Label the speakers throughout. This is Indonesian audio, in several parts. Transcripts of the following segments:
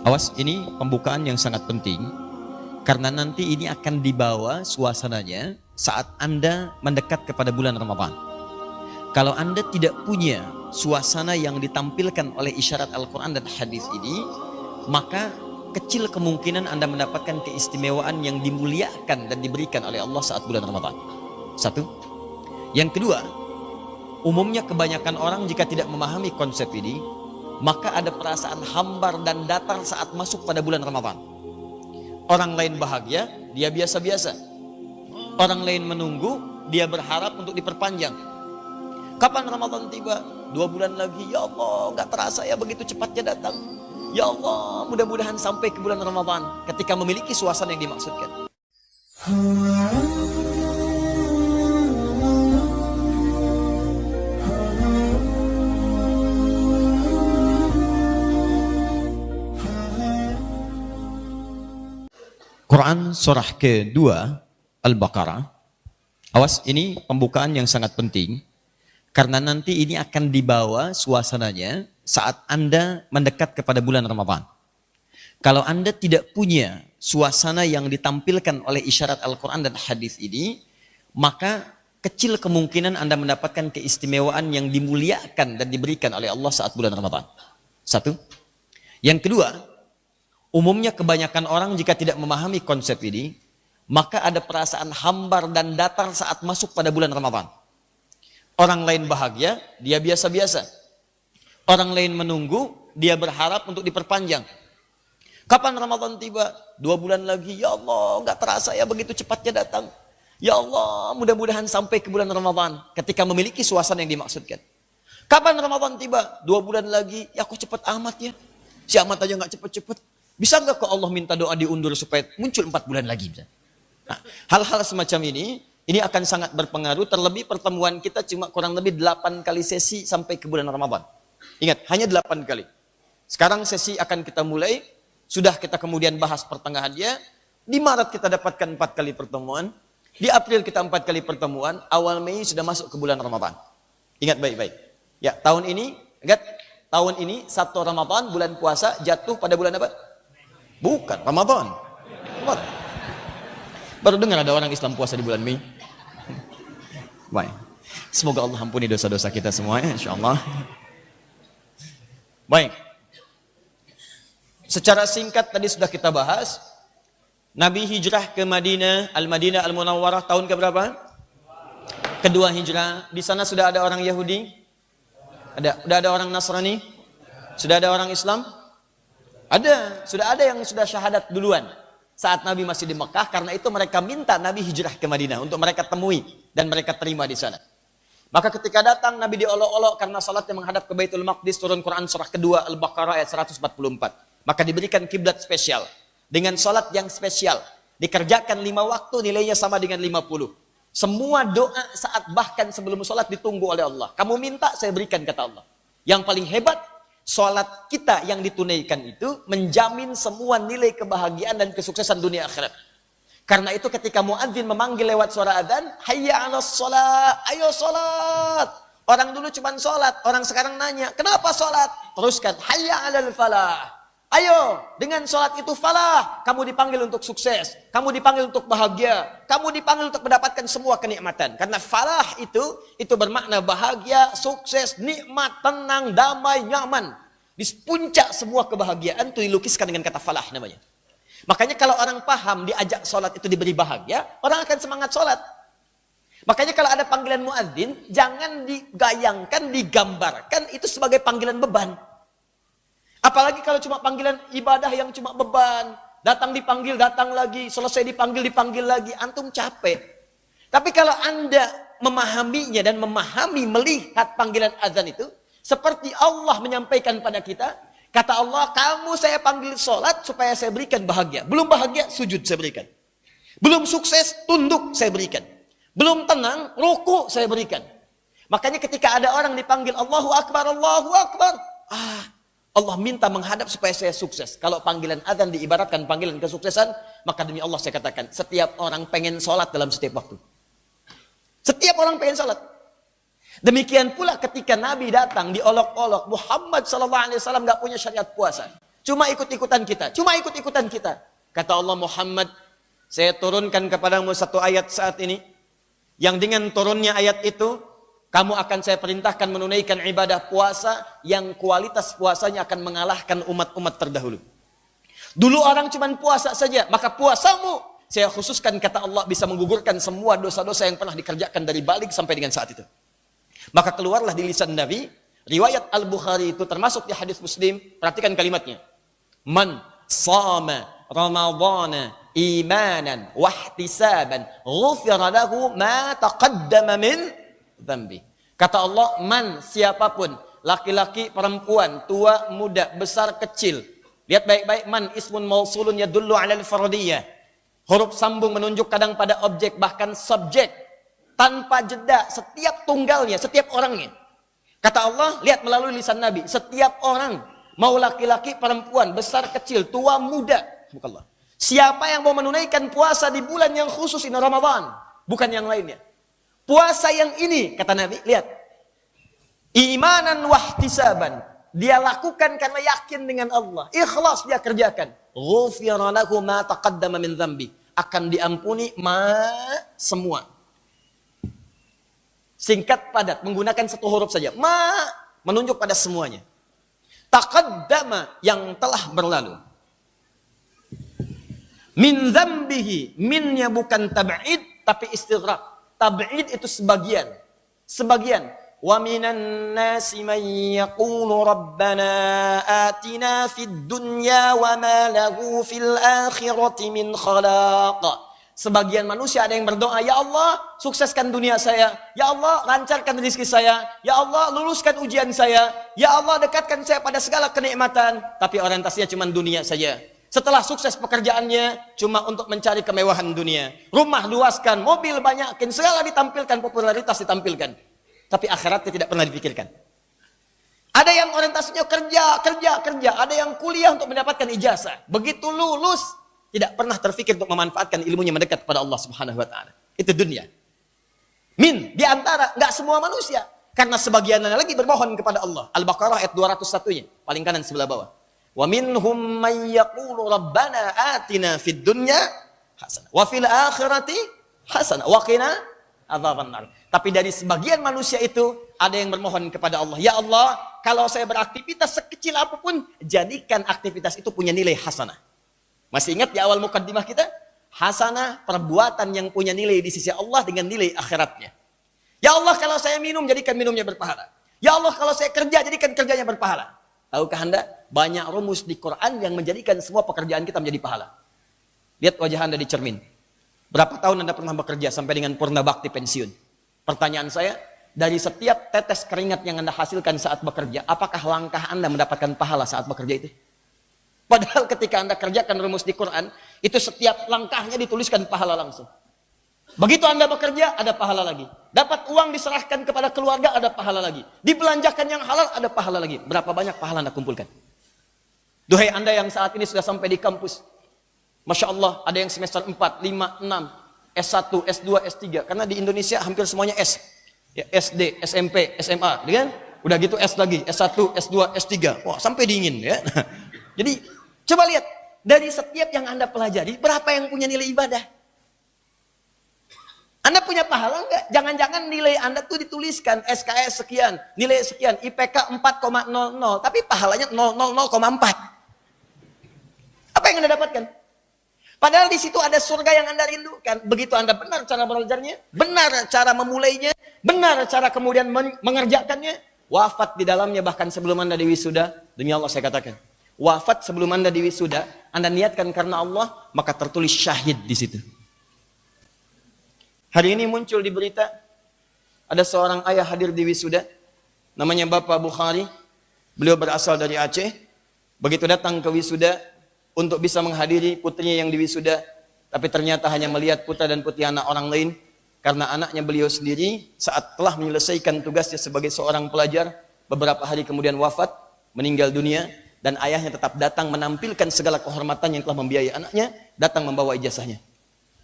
Speaker 1: Awas, ini pembukaan yang sangat penting karena nanti ini akan dibawa suasananya saat Anda mendekat kepada bulan Ramadan. Kalau Anda tidak punya suasana yang ditampilkan oleh isyarat Al-Quran dan hadis ini, maka kecil kemungkinan Anda mendapatkan keistimewaan yang dimuliakan dan diberikan oleh Allah saat bulan Ramadan. Satu. Yang kedua, umumnya kebanyakan orang jika tidak memahami konsep ini, maka ada perasaan hambar dan datar saat masuk pada bulan Ramadan. Orang lain bahagia, dia biasa-biasa. Orang lain menunggu, dia berharap untuk diperpanjang. Kapan Ramadan tiba? 2 bulan lagi. Ya Allah, gak terasa ya begitu cepatnya datang. Ya Allah, mudah-mudahan sampai ke bulan Ramadan ketika memiliki suasana yang dimaksudkan. Quran surah kedua Al-Baqarah. Awas, ini pembukaan yang sangat penting karena nanti ini akan dibawa suasananya saat Anda mendekat kepada bulan Ramadan. Kalau Anda tidak punya suasana yang ditampilkan oleh isyarat Al-Quran dan hadis ini, maka kecil kemungkinan Anda mendapatkan keistimewaan yang dimuliakan dan diberikan oleh Allah saat bulan Ramadan. Satu. Yang kedua, umumnya kebanyakan orang jika tidak memahami konsep ini, maka ada perasaan hambar dan datar saat masuk pada bulan Ramadan. Orang lain bahagia, dia biasa-biasa. Orang lain menunggu, dia berharap untuk diperpanjang. Kapan Ramadan tiba? 2 bulan lagi. Ya Allah, gak terasa ya begitu cepatnya datang. Ya Allah, mudah-mudahan sampai ke bulan Ramadan ketika memiliki suasana yang dimaksudkan. Kapan Ramadan tiba? 2 bulan lagi. Ya kok cepet amat ya? Si amat aja gak cepet-cepet. Bisa nggak kok Allah minta doa diundur supaya muncul 4 bulan lagi? Nah, hal-hal semacam ini akan sangat berpengaruh. Terlebih pertemuan kita cuma kurang lebih 8 kali sesi sampai ke bulan Ramadan. Ingat, hanya 8 kali. Sekarang sesi akan kita mulai. Sudah kita kemudian bahas pertengahannya. Di Maret kita dapatkan 4 kali pertemuan. Di April kita 4 kali pertemuan. Awal Mei sudah masuk ke bulan Ramadan. Ingat baik-baik. Ya, tahun ini 1 Ramadan, bulan puasa, jatuh pada bulan apa? Bukan, Ramadan. Baru dengar ada orang Islam puasa di bulan Mei. Baik. Semoga Allah ampuni dosa-dosa kita semua ya, insyaallah. Baik. Secara singkat tadi sudah kita bahas. Nabi hijrah ke Madinah, Al-Madinah Al-Munawwarah tahun keberapa? Kedua hijrah. Di sana sudah ada orang Yahudi? Sudah ada orang Nasrani? Sudah ada orang Islam? Ada, sudah ada yang sudah syahadat duluan saat Nabi masih di Mekah. Karena itu mereka minta Nabi hijrah ke Madinah untuk mereka temui dan mereka terima di sana. Maka ketika datang Nabi diolok-olok karena salatnya menghadap ke Baitul Maqdis. Turun Quran surah kedua Al-Baqarah ayat 144. Maka diberikan kiblat spesial dengan salat yang spesial. Dikerjakan 5 waktu, nilainya sama dengan 50. Semua doa saat bahkan sebelum salat ditunggu oleh Allah. Kamu minta, saya berikan, kata Allah. Yang paling hebat, salat kita yang ditunaikan itu menjamin semua nilai kebahagiaan dan kesuksesan dunia akhirat. Karena itu ketika muadzin memanggil lewat suara adzan, hayya 'alas shalah, ayo salat. Orang dulu cuma salat, orang sekarang nanya, kenapa salat? Teruskan, hayya 'alal falah. Ayo, dengan salat itu falah. Kamu dipanggil untuk sukses, kamu dipanggil untuk bahagia, kamu dipanggil untuk mendapatkan semua kenikmatan. Karena falah itu bermakna bahagia, sukses, nikmat, tenang, damai, nyaman. Di puncak semua kebahagiaan itu dilukiskan dengan kata falah namanya. Makanya kalau orang paham diajak sholat itu diberi bahagia, orang akan semangat sholat. Makanya kalau ada panggilan muadzin, jangan digayangkan, digambarkan itu sebagai panggilan beban. Apalagi kalau cuma panggilan ibadah yang cuma beban. Datang dipanggil, datang lagi. Selesai dipanggil, dipanggil lagi. Antum capek. Tapi kalau Anda memahaminya dan melihat panggilan azan itu, seperti Allah menyampaikan pada kita, kata Allah, kamu saya panggil sholat supaya saya berikan bahagia. Belum bahagia, sujud saya berikan. Belum sukses, tunduk saya berikan. Belum tenang, ruku saya berikan. Makanya ketika ada orang dipanggil Allahu Akbar, Allahu Akbar. Allah minta menghadap supaya saya sukses. Kalau panggilan azan diibaratkan panggilan kesuksesan, maka demi Allah saya katakan, setiap orang pengen sholat dalam setiap waktu. Setiap orang pengen sholat. Demikian pula ketika Nabi datang diolok-olok, Muhammad SAW gak punya syariat puasa. Cuma ikut-ikutan kita. Cuma ikut-ikutan kita. Kata Allah, Muhammad, saya turunkan kepadamu satu ayat saat ini. Yang dengan turunnya ayat itu, kamu akan saya perintahkan menunaikan ibadah puasa yang kualitas puasanya akan mengalahkan umat-umat terdahulu. Dulu orang cuma puasa saja, maka puasamu saya khususkan, kata Allah, bisa menggugurkan semua dosa-dosa yang pernah dikerjakan dari balik sampai dengan saat itu. Maka keluarlah di lisan Nabi, riwayat Al-Bukhari itu termasuk di hadis Muslim, perhatikan kalimatnya. Man sama Ramadhana imanan wahtisaban ghufira lahu ma taqaddama min dzambi. Kata Allah, man, siapapun, laki-laki, perempuan, tua, muda, besar, kecil. Lihat baik-baik, man ismun mausulun yadullu 'alal fardiyah. Huruf sambung menunjuk kadang pada objek, bahkan subjek. Tanpa jeda, setiap tunggalnya, setiap orangnya. Kata Allah, lihat melalui lisan Nabi, setiap orang, mau laki-laki, perempuan, besar, kecil, tua, muda. Allah. Siapa yang mau menunaikan puasa di bulan yang khusus ini, Ramadan, bukan yang lainnya. Puasa yang ini, kata Nabi, lihat. Imanan wahtisaban. Dia lakukan karena yakin dengan Allah. Ikhlas dia kerjakan. Ghufira lahu ma taqaddama min dzambi. Akan diampuni semua. Singkat padat, menggunakan satu huruf saja. Menunjuk pada semuanya. Taqaddama, yang telah berlalu. Min dzambihi, minnya bukan tab'id tapi istighraq. Tab'id itu sebagian. Sebagian. Wa minan nasi man yaqulu rabbana atina fid dunya wa ma lahu fil akhirati min khalaq. Sebagian manusia ada yang berdoa, ya Allah, sukseskan dunia saya. Ya Allah, lancarkan rezeki saya. Ya Allah, luluskan ujian saya. Ya Allah, dekatkan saya pada segala kenikmatan. Tapi orientasinya cuma dunia saja. Setelah sukses pekerjaannya, cuma untuk mencari kemewahan dunia. Rumah luaskan, mobil banyakin, segala ditampilkan, popularitas ditampilkan. Tapi akhiratnya tidak pernah dipikirkan. Ada yang orientasinya kerja. Ada yang kuliah untuk mendapatkan ijazah. Begitu lulus, tidak pernah terfikir untuk memanfaatkan ilmunya mendekat kepada Allah Subhanahu wa taala. Itu dunia. Di antara, enggak semua manusia. Karena sebagiannya lagi bermohon kepada Allah. Al-Baqarah ayat 201-nya, paling kanan sebelah bawah. Wa minhum may yaqulu rabbana atina fid dunya hasanah wa fil akhirati hasanah wa qina adzabannar. Tapi dari sebagian manusia itu ada yang bermohon kepada Allah, ya Allah, kalau saya beraktivitas sekecil apapun, jadikan aktivitas itu punya nilai hasanah. Masih ingat di awal mukaddimah kita? Hasanah, perbuatan yang punya nilai di sisi Allah dengan nilai akhiratnya. Ya Allah, kalau saya minum, jadikan minumnya berpahala. Ya Allah, kalau saya kerja, jadikan kerjanya berpahala. Tahukah Anda, banyak rumus di Quran yang menjadikan semua pekerjaan kita menjadi pahala. Lihat wajah Anda di cermin. Berapa tahun Anda pernah bekerja sampai dengan purna bakti pensiun? Pertanyaan saya, dari setiap tetes keringat yang Anda hasilkan saat bekerja, apakah langkah Anda mendapatkan pahala saat bekerja itu? Padahal ketika Anda kerjakan rumus di Quran, itu setiap langkahnya dituliskan pahala langsung. Begitu Anda bekerja, ada pahala lagi. Dapat uang diserahkan kepada keluarga, ada pahala lagi. Dibelanjakan yang halal, ada pahala lagi. Berapa banyak pahala Anda kumpulkan? Duhai Anda yang saat ini sudah sampai di kampus. Masya Allah, ada yang semester 4, 5, 6, S1, S2, S3. Karena di Indonesia hampir semuanya S. Ya, SD, SMP, SMA. Kan? Udah gitu S lagi, S1, S2, S3. Wah, sampai dingin ya. Jadi, coba lihat. Dari setiap yang Anda pelajari, berapa yang punya nilai ibadah? Anda punya pahala enggak? Jangan-jangan nilai Anda tuh dituliskan SKS sekian, nilai sekian, IPK 4,00, tapi pahalanya 0,4. Apa yang Anda dapatkan? Padahal di situ ada surga yang Anda rindukan. Begitu Anda benar cara belajarnya, benar cara memulainya, benar cara kemudian mengerjakannya, wafat di dalamnya bahkan sebelum Anda diwisuda, demi Allah saya katakan, wafat sebelum Anda diwisuda, Anda niatkan karena Allah, maka tertulis syahid di situ. Hari ini muncul di berita, ada seorang ayah hadir di wisuda, namanya Bapak Bukhari, beliau berasal dari Aceh, begitu datang ke wisuda, untuk bisa menghadiri putrinya yang diwisuda, tapi ternyata hanya melihat putra dan putri anak orang lain, karena anaknya beliau sendiri, saat telah menyelesaikan tugasnya sebagai seorang pelajar, beberapa hari kemudian wafat, meninggal dunia, dan ayahnya tetap datang menampilkan segala kehormatan yang telah membiayai anaknya, datang membawa ijazahnya.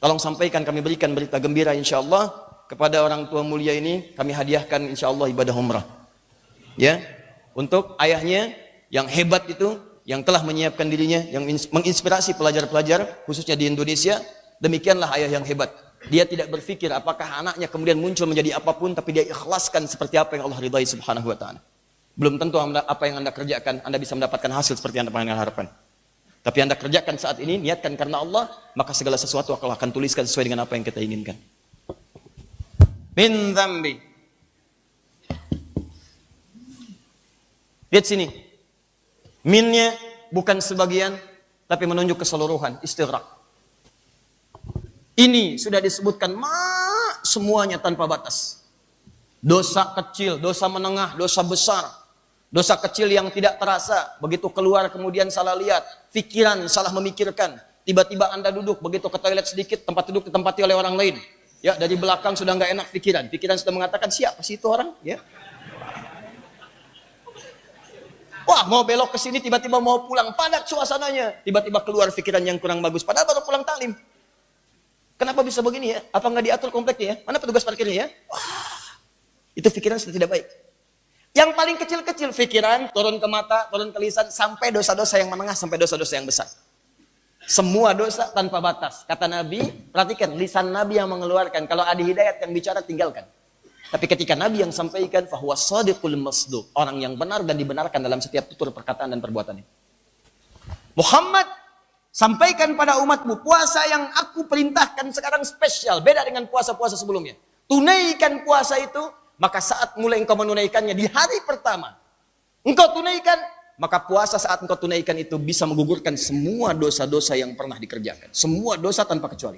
Speaker 1: Tolong sampaikan, kami berikan berita gembira insyaAllah kepada orang tua mulia ini, kami hadiahkan insyaAllah ibadah umrah. Ya, untuk ayahnya yang hebat itu, yang telah menyiapkan dirinya, yang menginspirasi pelajar-pelajar, khususnya di Indonesia. Demikianlah ayah yang hebat. Dia tidak berpikir apakah anaknya kemudian muncul menjadi apapun, tapi dia ikhlaskan seperti apa yang Allah ridhai subhanahu wa ta'ala. Belum tentu apa yang Anda kerjakan, Anda bisa mendapatkan hasil seperti yang Anda harapkan. Tapi Anda kerjakan saat ini, niatkan karena Allah, maka segala sesuatu Allah akan tuliskan sesuai dengan apa yang kita inginkan. Min dzambi. Lihat sini. Minnya bukan sebagian, tapi menunjuk keseluruhan, istighraq. Ini sudah disebutkan semuanya tanpa batas. Dosa kecil, dosa menengah, dosa besar. Dosa kecil yang tidak terasa, begitu keluar kemudian salah lihat, pikiran salah memikirkan. Tiba-tiba Anda duduk, begitu ke toilet sedikit, tempat duduk ditempati oleh orang lain. Ya, dari belakang sudah nggak enak pikiran. Pikiran sudah mengatakan, siapa sih itu orang? Ya. Wah, mau belok ke sini, tiba-tiba mau pulang, padat suasananya. Tiba-tiba keluar pikiran yang kurang bagus, padahal baru pulang taklim. Kenapa bisa begini ya? Apa nggak diatur kompleknya ya? Mana petugas parkirnya ya? Wah, itu pikiran sudah tidak baik. Yang paling kecil-kecil pikiran, turun ke mata, turun ke lisan, sampai dosa-dosa yang menengah, sampai dosa-dosa yang besar. Semua dosa tanpa batas. Kata Nabi, perhatikan, lisan Nabi yang mengeluarkan. Kalau ada hidayat yang bicara, tinggalkan. Tapi ketika Nabi yang sampaikan, fahuwa shadiqul masduq, orang yang benar dan dibenarkan dalam setiap tutur perkataan dan perbuatannya. Muhammad, sampaikan pada umatmu, puasa yang aku perintahkan sekarang spesial, beda dengan puasa-puasa sebelumnya. Tunaikan puasa itu, maka saat mulai engkau menunaikannya di hari pertama, engkau tunaikan, maka puasa saat engkau tunaikan itu bisa menggugurkan semua dosa-dosa yang pernah dikerjakan. Semua dosa tanpa kecuali.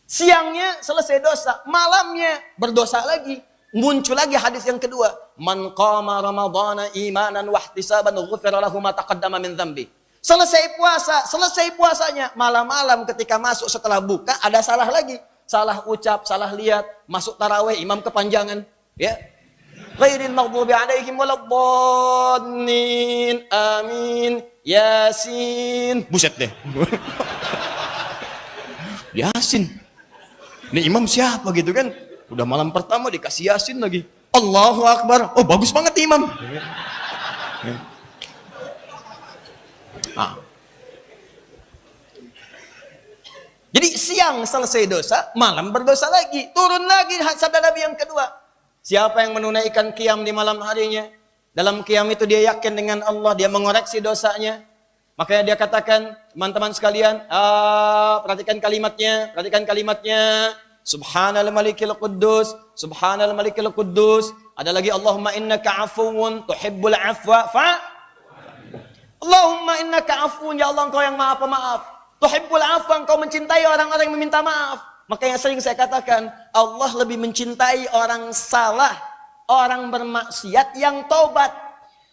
Speaker 1: Siangnya selesai dosa, malamnya berdosa lagi. Muncul lagi hadis yang kedua, man qama ramadhana imanan wahtisaban ghufira lahu ma taqaddama min dzambi. Selesai puasanya, malam-malam ketika masuk setelah buka ada salah lagi. Salah ucap, salah lihat, masuk tarawih, imam kepanjangan, ya. Ghairil maghdubi alaihim waladdallin. Amin. Yasin. Buset deh. Yasin. Ini imam siapa gitu kan? Udah malam pertama dikasih Yasin lagi. Allahu Akbar. Oh, bagus banget imam. Jadi siang selesai dosa, malam berdosa lagi. Turun lagi sabda Nabi yang kedua. Siapa yang menunaikan qiyam di malam harinya, dalam qiyam itu dia yakin dengan Allah, dia mengoreksi dosanya. Makanya dia katakan, teman-teman sekalian, perhatikan kalimatnya. Subhanal malikil quddus, subhanal malikil quddus. Ada lagi, Allahumma innaka afuwun tuhibbul afwa Allahumma innaka afuwun, ya Allah engkau yang maha pemaaf. Tuhibbul afwa, engkau mencintai orang-orang yang meminta maaf. Makanya sering saya katakan, Allah lebih mencintai orang salah, orang bermaksiat yang tobat.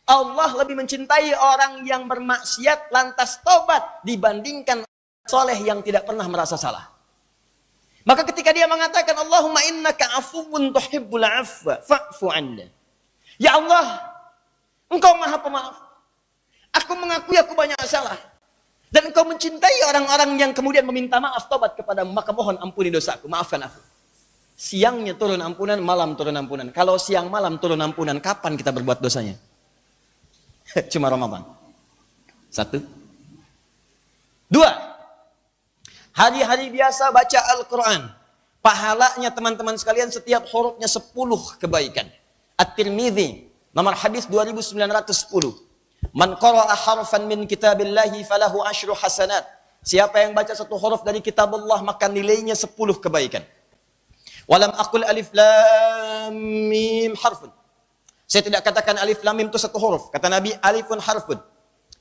Speaker 1: Allah lebih mencintai orang yang bermaksiat lantas tobat dibandingkan soleh yang tidak pernah merasa salah. Maka ketika dia mengatakan Allahumma innaka afuwun tuhibbul afwa fa'fu 'anna. Ya Allah, engkau maha pemaaf. Aku mengakui aku banyak salah. Dan engkau mencintai orang-orang yang kemudian meminta maaf tobat kepadamu, maka mohon ampuni dosaku, maafkan aku. Siangnya turun ampunan, malam turun ampunan. Kalau siang malam turun ampunan, kapan kita berbuat dosanya? Cuma Ramadan. 1. 2. Hari-hari biasa baca Al-Quran. Pahalanya teman-teman sekalian setiap hurufnya 10 kebaikan. At-Tirmidzi, nomor hadis 2910. Man qara'a harfan min kitabillahi falahu asyru hasanat. Siapa yang baca satu huruf dari kitab Allah, maka nilainya 10 kebaikan. Walam aqul alif lam mim harfun. Saya tidak katakan alif lam mim itu satu huruf. Kata Nabi, alifun harfun,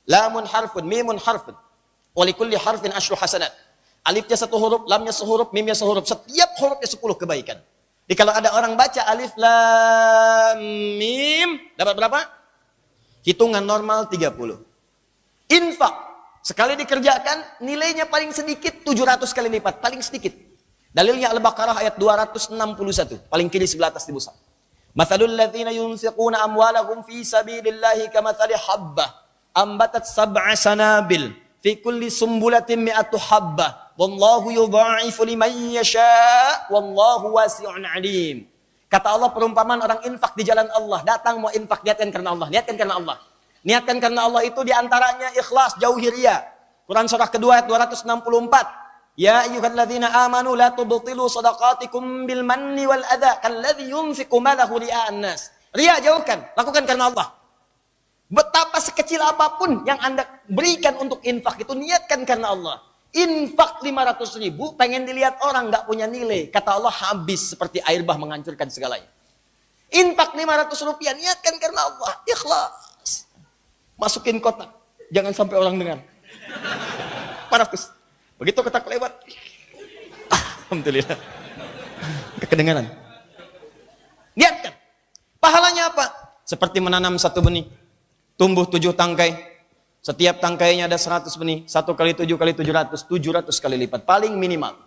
Speaker 1: lamun harfun, mimun harfun. Wa likulli harfin asyru hasanat. Alifnya satu huruf, lamnya sehuruf, mimnya sehuruf. Setiap hurufnya 10 kebaikan. Jadi kalau ada orang baca alif lam mim, dapat berapa? Hitungan normal 30. Infak, sekali dikerjakan, nilainya paling sedikit 700 kali lipat. Paling sedikit. Dalilnya Al-Baqarah ayat 261. Paling kiri sebelah atas di Mushaf. Mathalul ladzina yunfiquna amwalahum fi sabilillahi kamathali habbah ambatat sab'a sanabil fi kulli sumbulatin mi'atu habbah wallahu yudha'ifu liman yasha' wallahu wasi'un 'alim. Kata Allah perumpamaan orang infak di jalan Allah. Datang mau infak, niatkan karena Allah. Niatkan karena Allah. Niatkan karena Allah itu diantaranya ikhlas, jauhi riya. Quran surah kedua ayat 264. Ya ayyuhalladzina amanu la tubtilu shadaqatikum bil manni wal adha kalladzi yunfiqu malahu ria'an nas. Riya jauhkan, lakukan karena Allah. Betapa sekecil apapun yang Anda berikan untuk infak itu, niatkan karena Allah. Infak 500.000 pengen dilihat orang, nggak punya nilai. Kata Allah habis seperti air bah menghancurkan segalanya. Infak 500 rupiah, niatkan karena Allah. Ikhlas. Masukin kotak. Jangan sampai orang dengar. 400. Begitu kotak lewat. Alhamdulillah. Kedengaran. Niatkan. Pahalanya apa? Seperti menanam satu benih. Tumbuh 7 tangkai. Setiap tangkainya ada 100 benih. 1 kali 7 kali 700. 700 kali lipat. Paling minimal.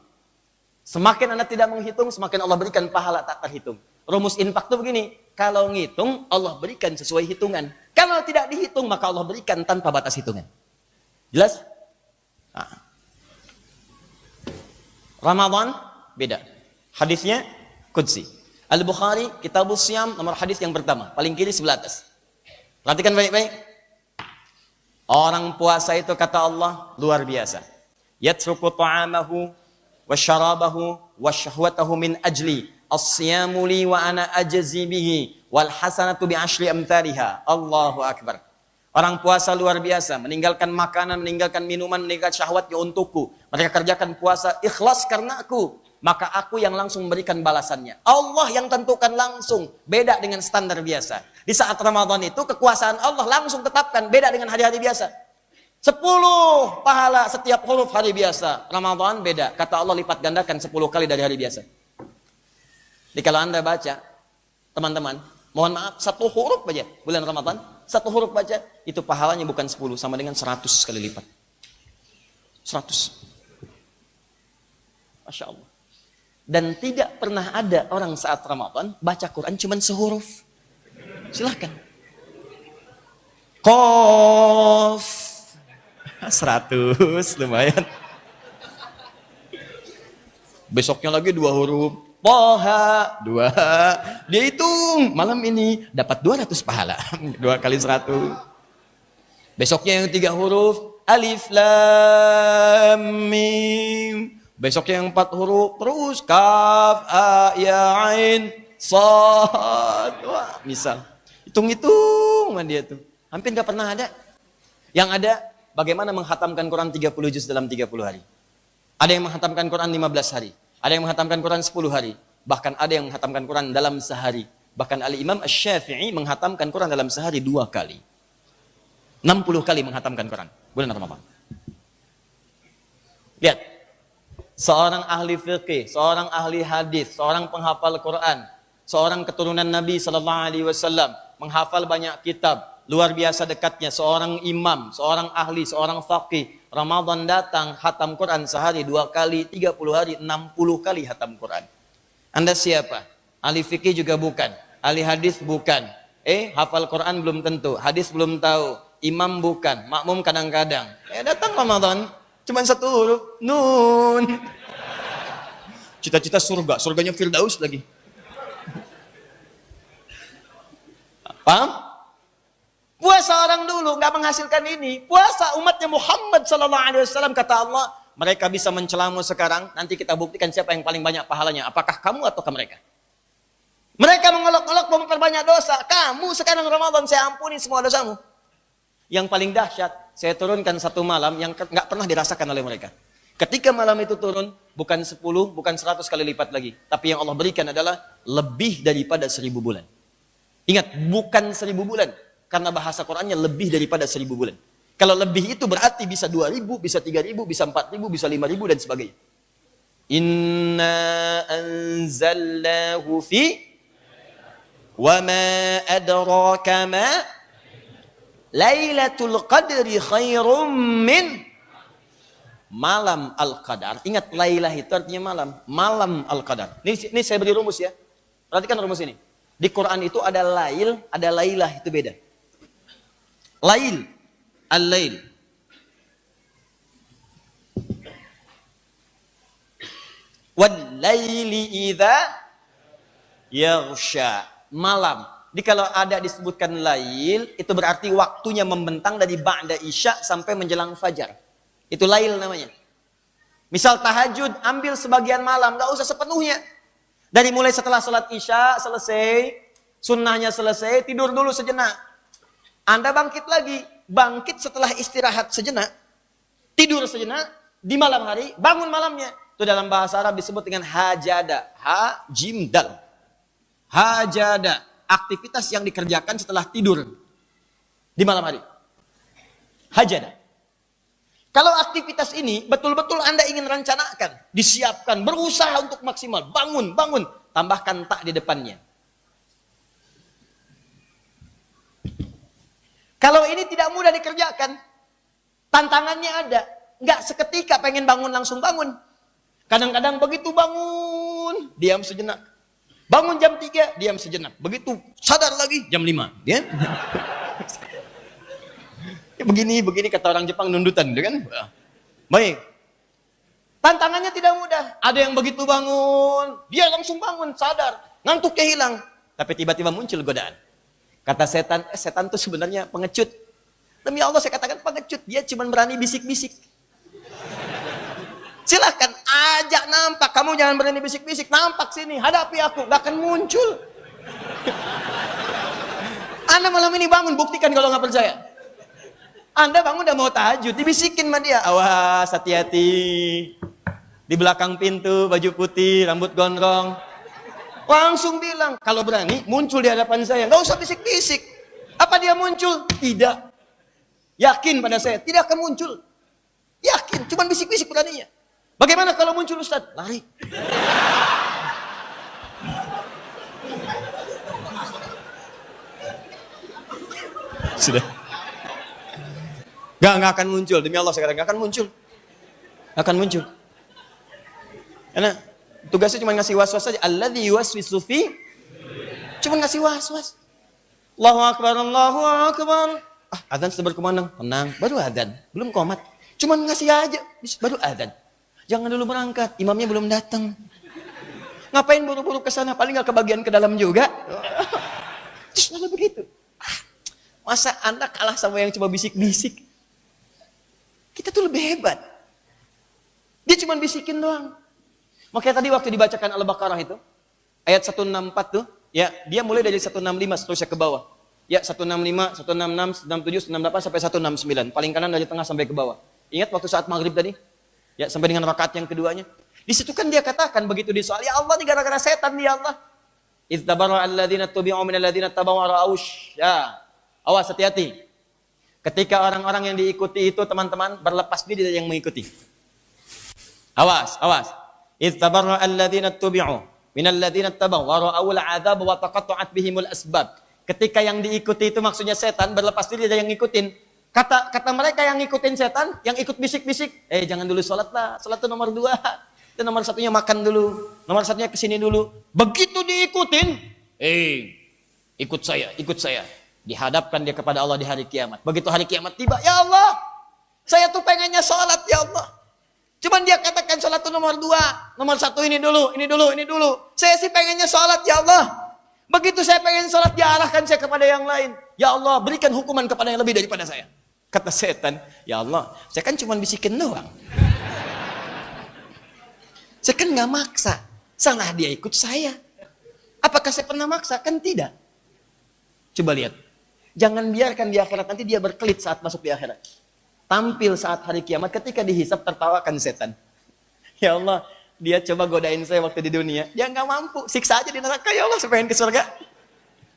Speaker 1: Semakin Anda tidak menghitung, semakin Allah berikan pahala tak terhitung. Rumus infak itu begini. Kalau ngitung, Allah berikan sesuai hitungan. Kalau tidak dihitung, maka Allah berikan tanpa batas hitungan. Jelas? Nah. Ramadan, beda. Hadisnya, Qudsi. Al-Bukhari, Kitabus Siyam, nomor hadis yang pertama. Paling kiri sebelah atas. Perhatikan baik-baik. Orang puasa itu kata Allah luar biasa. Yatruku ta'amahu wa syarabahu wa syahwatahu min ajli. As-siyamu li wa ana ajzi bihi wal hasanatu bi asyri amthaliha. Allahu akbar. Orang puasa luar biasa, meninggalkan makanan, meninggalkan minuman, meninggalkan syahwatnya untukku. Mereka kerjakan puasa ikhlas karena aku. Maka aku yang langsung memberikan balasannya. Allah yang tentukan langsung. Beda dengan standar biasa. Di saat Ramadan itu kekuasaan Allah langsung tetapkan. Beda dengan hari-hari biasa. 10 pahala setiap huruf hari biasa. Ramadan beda. Kata Allah lipat gandakan 10 kali dari hari biasa. Jadi kalau Anda baca, teman-teman, mohon maaf, 1 huruf saja bulan Ramadan. 1 huruf baca, itu pahalanya bukan 10, sama dengan 100 kali lipat. 100. Masya Allah. Dan tidak pernah ada orang saat Ramadan baca Quran cuma sehuruf. Silahkan. Qaf. 100, lumayan. Besoknya lagi 2 huruf. Toha, 2. Dia hitung, malam ini dapat 200 pahala. 2 kali 100. Besoknya yang 3 huruf. Alif, Lam, Mim. Besoknya yang 4 huruf, terus kaf, a, ya, ain, sad. Wah, misal. Hitung-hitung dia tuh. Hampir gak pernah ada. Yang ada, bagaimana menghatamkan Quran 30 juz dalam 30 hari. Ada yang menghatamkan Quran 15 hari. Ada yang menghatamkan Quran 10 hari. Bahkan ada yang menghatamkan Quran dalam sehari. Bahkan Al-Imam Asy-Syafi'i menghatamkan Quran dalam sehari 2 kali. 60 kali menghatamkan Quran. Bulan Ramadan. Lihat. Seorang ahli fikih, seorang ahli hadis, seorang penghafal Quran, seorang keturunan Nabi SAW, menghafal banyak kitab, luar biasa dekatnya, seorang imam, seorang ahli, seorang faqih. Ramadan datang, hatam Quran sehari 2 kali, 30 hari, 60 kali hatam Quran. Anda siapa? Ahli fikih juga bukan, ahli hadis bukan. Hafal Quran belum tentu, hadis belum tahu, imam bukan, makmum kadang-kadang. Datang Ramadan, cuma 1 huruf, nun. Cita-cita surga, surganya Firdaus lagi. Paham? Puasa orang dulu nggak menghasilkan ini. Puasa umatnya Muhammad SAW, kata Allah, mereka bisa mencelamu sekarang, nanti kita buktikan siapa yang paling banyak pahalanya. Apakah kamu atau mereka? Mereka mengolok-olok memperbanyak dosa. Kamu sekarang Ramadan, saya ampuni semua dosamu. Yang paling dahsyat, saya turunkan 1 malam yang nggak pernah dirasakan oleh mereka. Ketika malam itu turun, bukan 10, bukan 100 kali lipat lagi. Tapi yang Allah berikan adalah lebih daripada 1000 bulan. Ingat, bukan 1000 bulan. Karena bahasa Qurannya lebih daripada 1000 bulan. Kalau lebih itu berarti bisa 2000, bisa 3000, bisa 4000, bisa 5000 dan sebagainya. Inna anzalnahu fi wa ma adraka ma Lailatul Qadri khairum min malam Al-Qadar. Ingat, Lailah itu artinya malam. Malam Al-Qadar. Ini saya beri rumus ya. Perhatikan rumus ini. Di Quran itu ada Lail, ada Lailah, itu beda. Lail, Al-Lail. Wal-laili idza yaghsha, malam. Jadi kalau ada disebutkan lail, itu berarti waktunya membentang dari ba'da isya sampai menjelang fajar. Itu lail namanya. Misal tahajud, ambil sebagian malam, gak usah sepenuhnya. Dari mulai setelah salat isya selesai, sunnahnya selesai, tidur dulu sejenak. Anda bangkit lagi, bangkit setelah istirahat sejenak, tidur sejenak, di malam hari, bangun malamnya. Itu dalam bahasa Arab disebut dengan hajada. Ha, jim, dal. Hajada. Aktivitas yang dikerjakan setelah tidur di malam hari. Hajada. Kalau aktivitas ini betul-betul Anda ingin rencanakan, disiapkan, berusaha untuk maksimal, bangun, tambahkan tak di depannya. Kalau ini tidak mudah dikerjakan, tantangannya ada. Nggak seketika pengen bangun langsung bangun. Kadang-kadang begitu bangun, diam sejenak. Bangun jam 3, diam sejenak. Begitu sadar lagi, jam 5. Ya? Begini kata orang Jepang nundutan, kan? Baik. Tantangannya tidak mudah. Ada yang begitu bangun, dia langsung bangun, sadar. Ngantuknya hilang. Tapi tiba-tiba muncul godaan. Kata setan, setan itu sebenarnya pengecut. Demi Allah saya katakan pengecut. Dia cuma berani bisik-bisik. Silahkan ajak nampak. Kamu jangan berani bisik-bisik. Nampak sini, hadapi aku. Gak akan muncul. Anda malam ini bangun, buktikan kalau nggak percaya. Anda bangun udah mau tahajud, dibisikin sama dia. Awas, hati-hati. Di belakang pintu, baju putih, rambut gondrong. Langsung bilang, kalau berani muncul di hadapan saya. Nggak usah bisik-bisik. Apa dia muncul? Tidak. Yakin pada saya, tidak akan muncul. Yakin, cuman bisik-bisik beraninya. Bagaimana kalau muncul Ustaz? Lari. Sudah. Gak akan muncul. Demi Allah saya katakan, gak akan muncul. Gak akan muncul. Karena tugasnya cuma ngasih was-was saja. Alladzi yuwaswisu fi. Cuma ngasih was-was. Allahu Akbar, Allahu Akbar. Adzan sudah berkumandang. Tenang, baru adzan. Belum qomat. Cuma ngasih aja, baru adzan. Jangan dulu berangkat, imamnya belum datang. Ngapain buru-buru ke sana? Paling nggak kebagian ke dalam juga. Terus malah begitu. Masa Anda kalah sama yang coba bisik-bisik? Kita tuh lebih hebat. Dia cuma bisikin doang. Makanya tadi waktu dibacakan Al-Baqarah itu, ayat 164 tuh, ya dia mulai dari 165 seterusnya ke bawah. Ya 165, 166, 167, 168 sampai 169. Paling kanan dari tengah sampai ke bawah. Ingat waktu saat maghrib tadi? Ya, sampai dengan rakaat yang keduanya. Di situ kan dia katakan begitu disoal, ya Allah, ini gara-gara setan ya Allah. Idz tabarra'a alladziina tubi'u minal ladziina tabau ra'aush. Ya. Awas, hati-hati. Ketika orang-orang yang diikuti itu teman-teman berlepas diri dari yang mengikuti. Awas. Idz tabarra'a alladziina tubi'u minal ladziina tabau ra'aul 'adzab wa taqatta'at bihimul asbab. Ketika yang diikuti itu maksudnya setan berlepas diri dari yang ngikutin. Kata mereka yang ngikutin setan, yang ikut bisik-bisik, jangan dulu sholat lah, sholat itu nomor 2. Itu nomor satunya makan dulu, nomor satunya kesini dulu. Begitu diikutin, ikut saya. Dihadapkan dia kepada Allah di hari kiamat. Begitu hari kiamat tiba, ya Allah, saya tuh pengennya sholat ya Allah. Cuman dia katakan sholat itu nomor 2, nomor 1 ini dulu. Saya sih pengennya sholat ya Allah. Begitu saya pengen sholat, dia arahkan saya kepada yang lain. Ya Allah, berikan hukuman kepada yang lebih daripada saya. Kata setan, ya Allah, saya kan cuma bisikin doang. Saya kan nggak maksa. Salah dia ikut saya. Apakah saya pernah maksa? Kan tidak. Coba lihat. Jangan biarkan di akhirat nanti dia berkelit saat masuk di akhirat. Tampil saat hari kiamat ketika dihisap tertawakan setan. Ya Allah, dia coba godain saya waktu di dunia. Dia nggak mampu. Siksa aja di neraka. Ya Allah, saya pengen ke surga.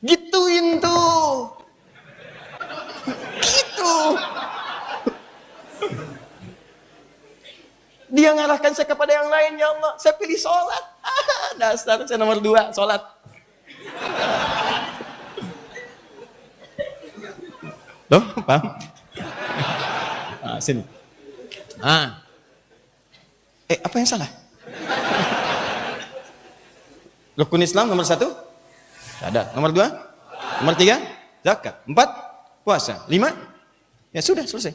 Speaker 1: Gituin tuh. Gitu. Dia ngarahkan saya kepada yang lain, ya Allah. Saya pilih sholat. Dasar, saya nomor 2, sholat. Loh, paham? Sini. Apa yang salah? Rukun Islam nomor 1? Ada. Nomor 2? Nomor 3? Zakat. 4? Puasa. 5? Ya sudah, selesai.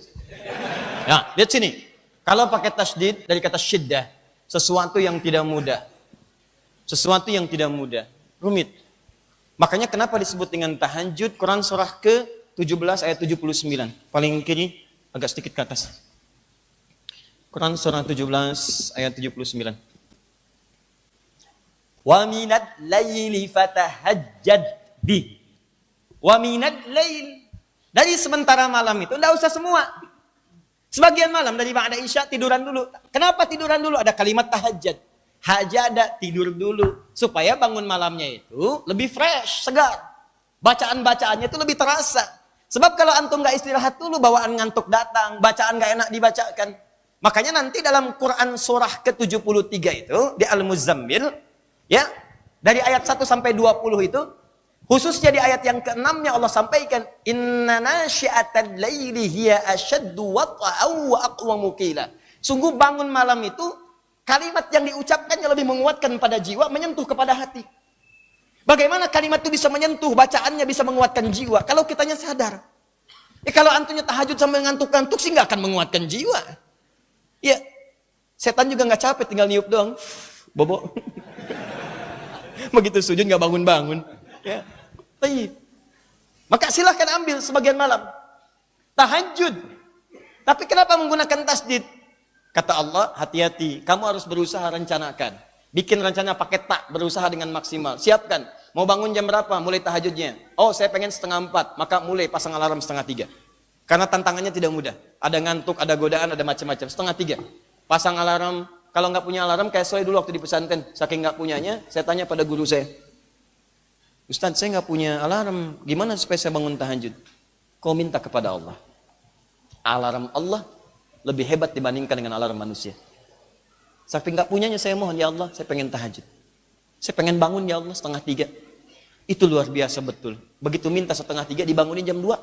Speaker 1: Nah, lihat sini. Kalau pakai tasydid dari kata syiddah, sesuatu yang tidak mudah. Sesuatu yang tidak mudah. Rumit. Makanya kenapa disebut dengan tahajud? Quran surah ke-17 ayat 79. Paling kiri, agak sedikit ke atas. Quran surah 17 ayat 79. Wa minat laili fatahajjad bi. Wa minat lail. Dari sementara malam itu, enggak usah semua. Sebagian malam dari ba'da isya tiduran dulu. Kenapa tiduran dulu? Ada kalimat tahajud. Hajada, tidur dulu. Supaya bangun malamnya itu lebih fresh, segar. Bacaan-bacaannya itu lebih terasa. Sebab kalau antum gak istirahat dulu, bawaan ngantuk datang. Bacaan gak enak dibacakan. Makanya nanti dalam Quran surah ke-73 itu, di Al-Muzammil, ya, dari ayat 1 sampai 20 itu, khususnya di ayat yang ke-6-nya Allah sampaikan, inna nasyi'atal laili hiya asyaddu wat'an wa aqwamu qila. Sungguh bangun malam itu kalimat yang diucapkannya lebih menguatkan pada jiwa, menyentuh kepada hati. Bagaimana kalimat itu bisa menyentuh, bacaannya bisa menguatkan jiwa kalau kitanya sadar. Ya kalau antunya tahajud sampai ngantuk-ngantuk sih nggak akan menguatkan jiwa. Ya, setan juga nggak capek, tinggal niup doang. Bobo. Begitu sujud nggak bangun-bangun. Ya. Baik. Maka silahkan ambil sebagian malam. Tahajud. Tapi kenapa menggunakan tasdid? Kata Allah, hati-hati. Kamu harus berusaha rencanakan. Bikin rencana pakai tak, berusaha dengan maksimal. Siapkan. Mau bangun jam berapa? Mulai tahajudnya. Oh, saya pengen 3:30. Maka mulai pasang alarm 2:30. Karena tantangannya tidak mudah. Ada ngantuk, ada godaan, ada macam-macam. 2:30. Pasang alarm. Kalau nggak punya alarm, kayak saya dulu waktu di pesantren. Saking nggak punyanya, saya tanya pada guru saya. Ustaz, saya nggak punya alarm. Gimana supaya saya bangun tahajud? Kau minta kepada Allah. Alarm Allah lebih hebat dibandingkan dengan alarm manusia. Saking nggak punyanya, saya mohon, ya Allah, saya pengen tahajud. Saya pengen bangun, ya Allah, 2:30. Itu luar biasa betul. Begitu minta 2:30, dibangunin jam 2.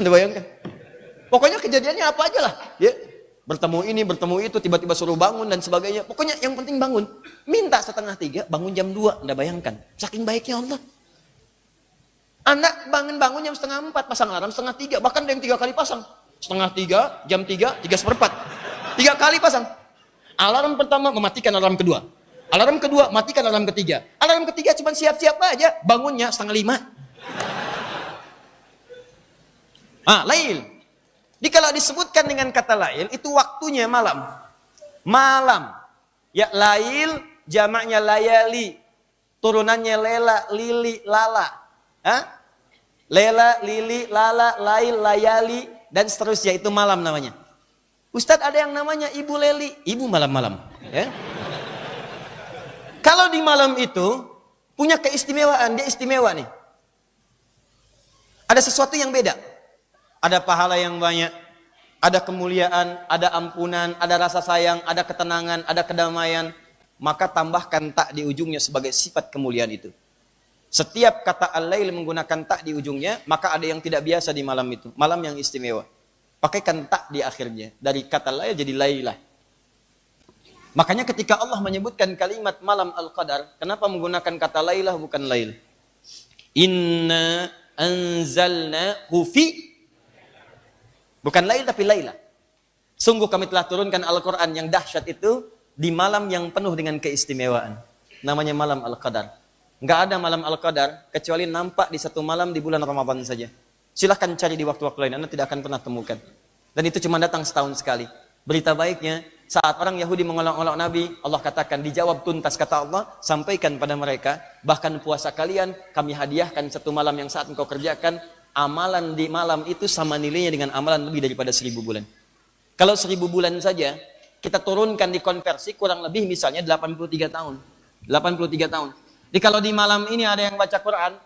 Speaker 1: Anda bayangkan? Pokoknya kejadiannya apa aja lah. Ya. Bertemu ini, bertemu itu, tiba-tiba suruh bangun dan sebagainya. Pokoknya yang penting bangun. Minta 2:30, bangun jam 2. Anda bayangkan. Saking baiknya Allah. Anak bangun jam 3:30, pasang alarm 2:30. Bahkan ada yang 3 kali pasang. 2:30, jam 3, 3:4. 3 kali pasang. Alarm pertama mematikan alarm kedua. Alarm kedua matikan alarm ketiga. Alarm ketiga cuma siap-siap aja. Bangunnya 4:30. Lail. Jadi kalau disebutkan dengan kata lail, itu waktunya malam. Malam. Ya, lail, jamaknya layali. Turunannya lela, lili, lala. Lela, lili, lala, lail, layali, dan seterusnya. Itu malam namanya. Ustadz, ada yang namanya Ibu Leli. Ibu malam-malam. Ya. Kalau di malam itu, punya keistimewaan. Dia istimewa nih. Ada sesuatu yang beda. Ada pahala yang banyak, ada kemuliaan, ada ampunan, ada rasa sayang, ada ketenangan, ada kedamaian. Maka tambahkan tak di ujungnya sebagai sifat kemuliaan itu. Setiap kata al-lail menggunakan tak di ujungnya, maka ada yang tidak biasa di malam itu. Malam yang istimewa. Pakaikan tak di akhirnya. Dari kata lail jadi lailah. Makanya ketika Allah menyebutkan kalimat malam al-qadar, kenapa menggunakan kata lailah bukan lail? Inna anzalnahu fi. Bukan lail tapi lailah. Sungguh kami telah turunkan Al-Quran yang dahsyat itu di malam yang penuh dengan keistimewaan. Namanya malam Al-Qadar. Nggak ada malam Al-Qadar kecuali nampak di satu malam di bulan Ramadan saja. Silahkan cari di waktu-waktu lain, Anda tidak akan pernah temukan. Dan itu cuma datang setahun sekali. Berita baiknya, saat orang Yahudi mengolok-olok Nabi, Allah katakan, dijawab tuntas kata Allah, sampaikan pada mereka, bahkan puasa kalian kami hadiahkan satu malam yang saat engkau kerjakan, amalan di malam itu sama nilainya dengan amalan lebih daripada 1000 bulan. Kalau 1000 bulan saja, kita turunkan di konversi kurang lebih misalnya 83 tahun. 83 tahun. Jadi kalau di malam ini ada yang baca Quran,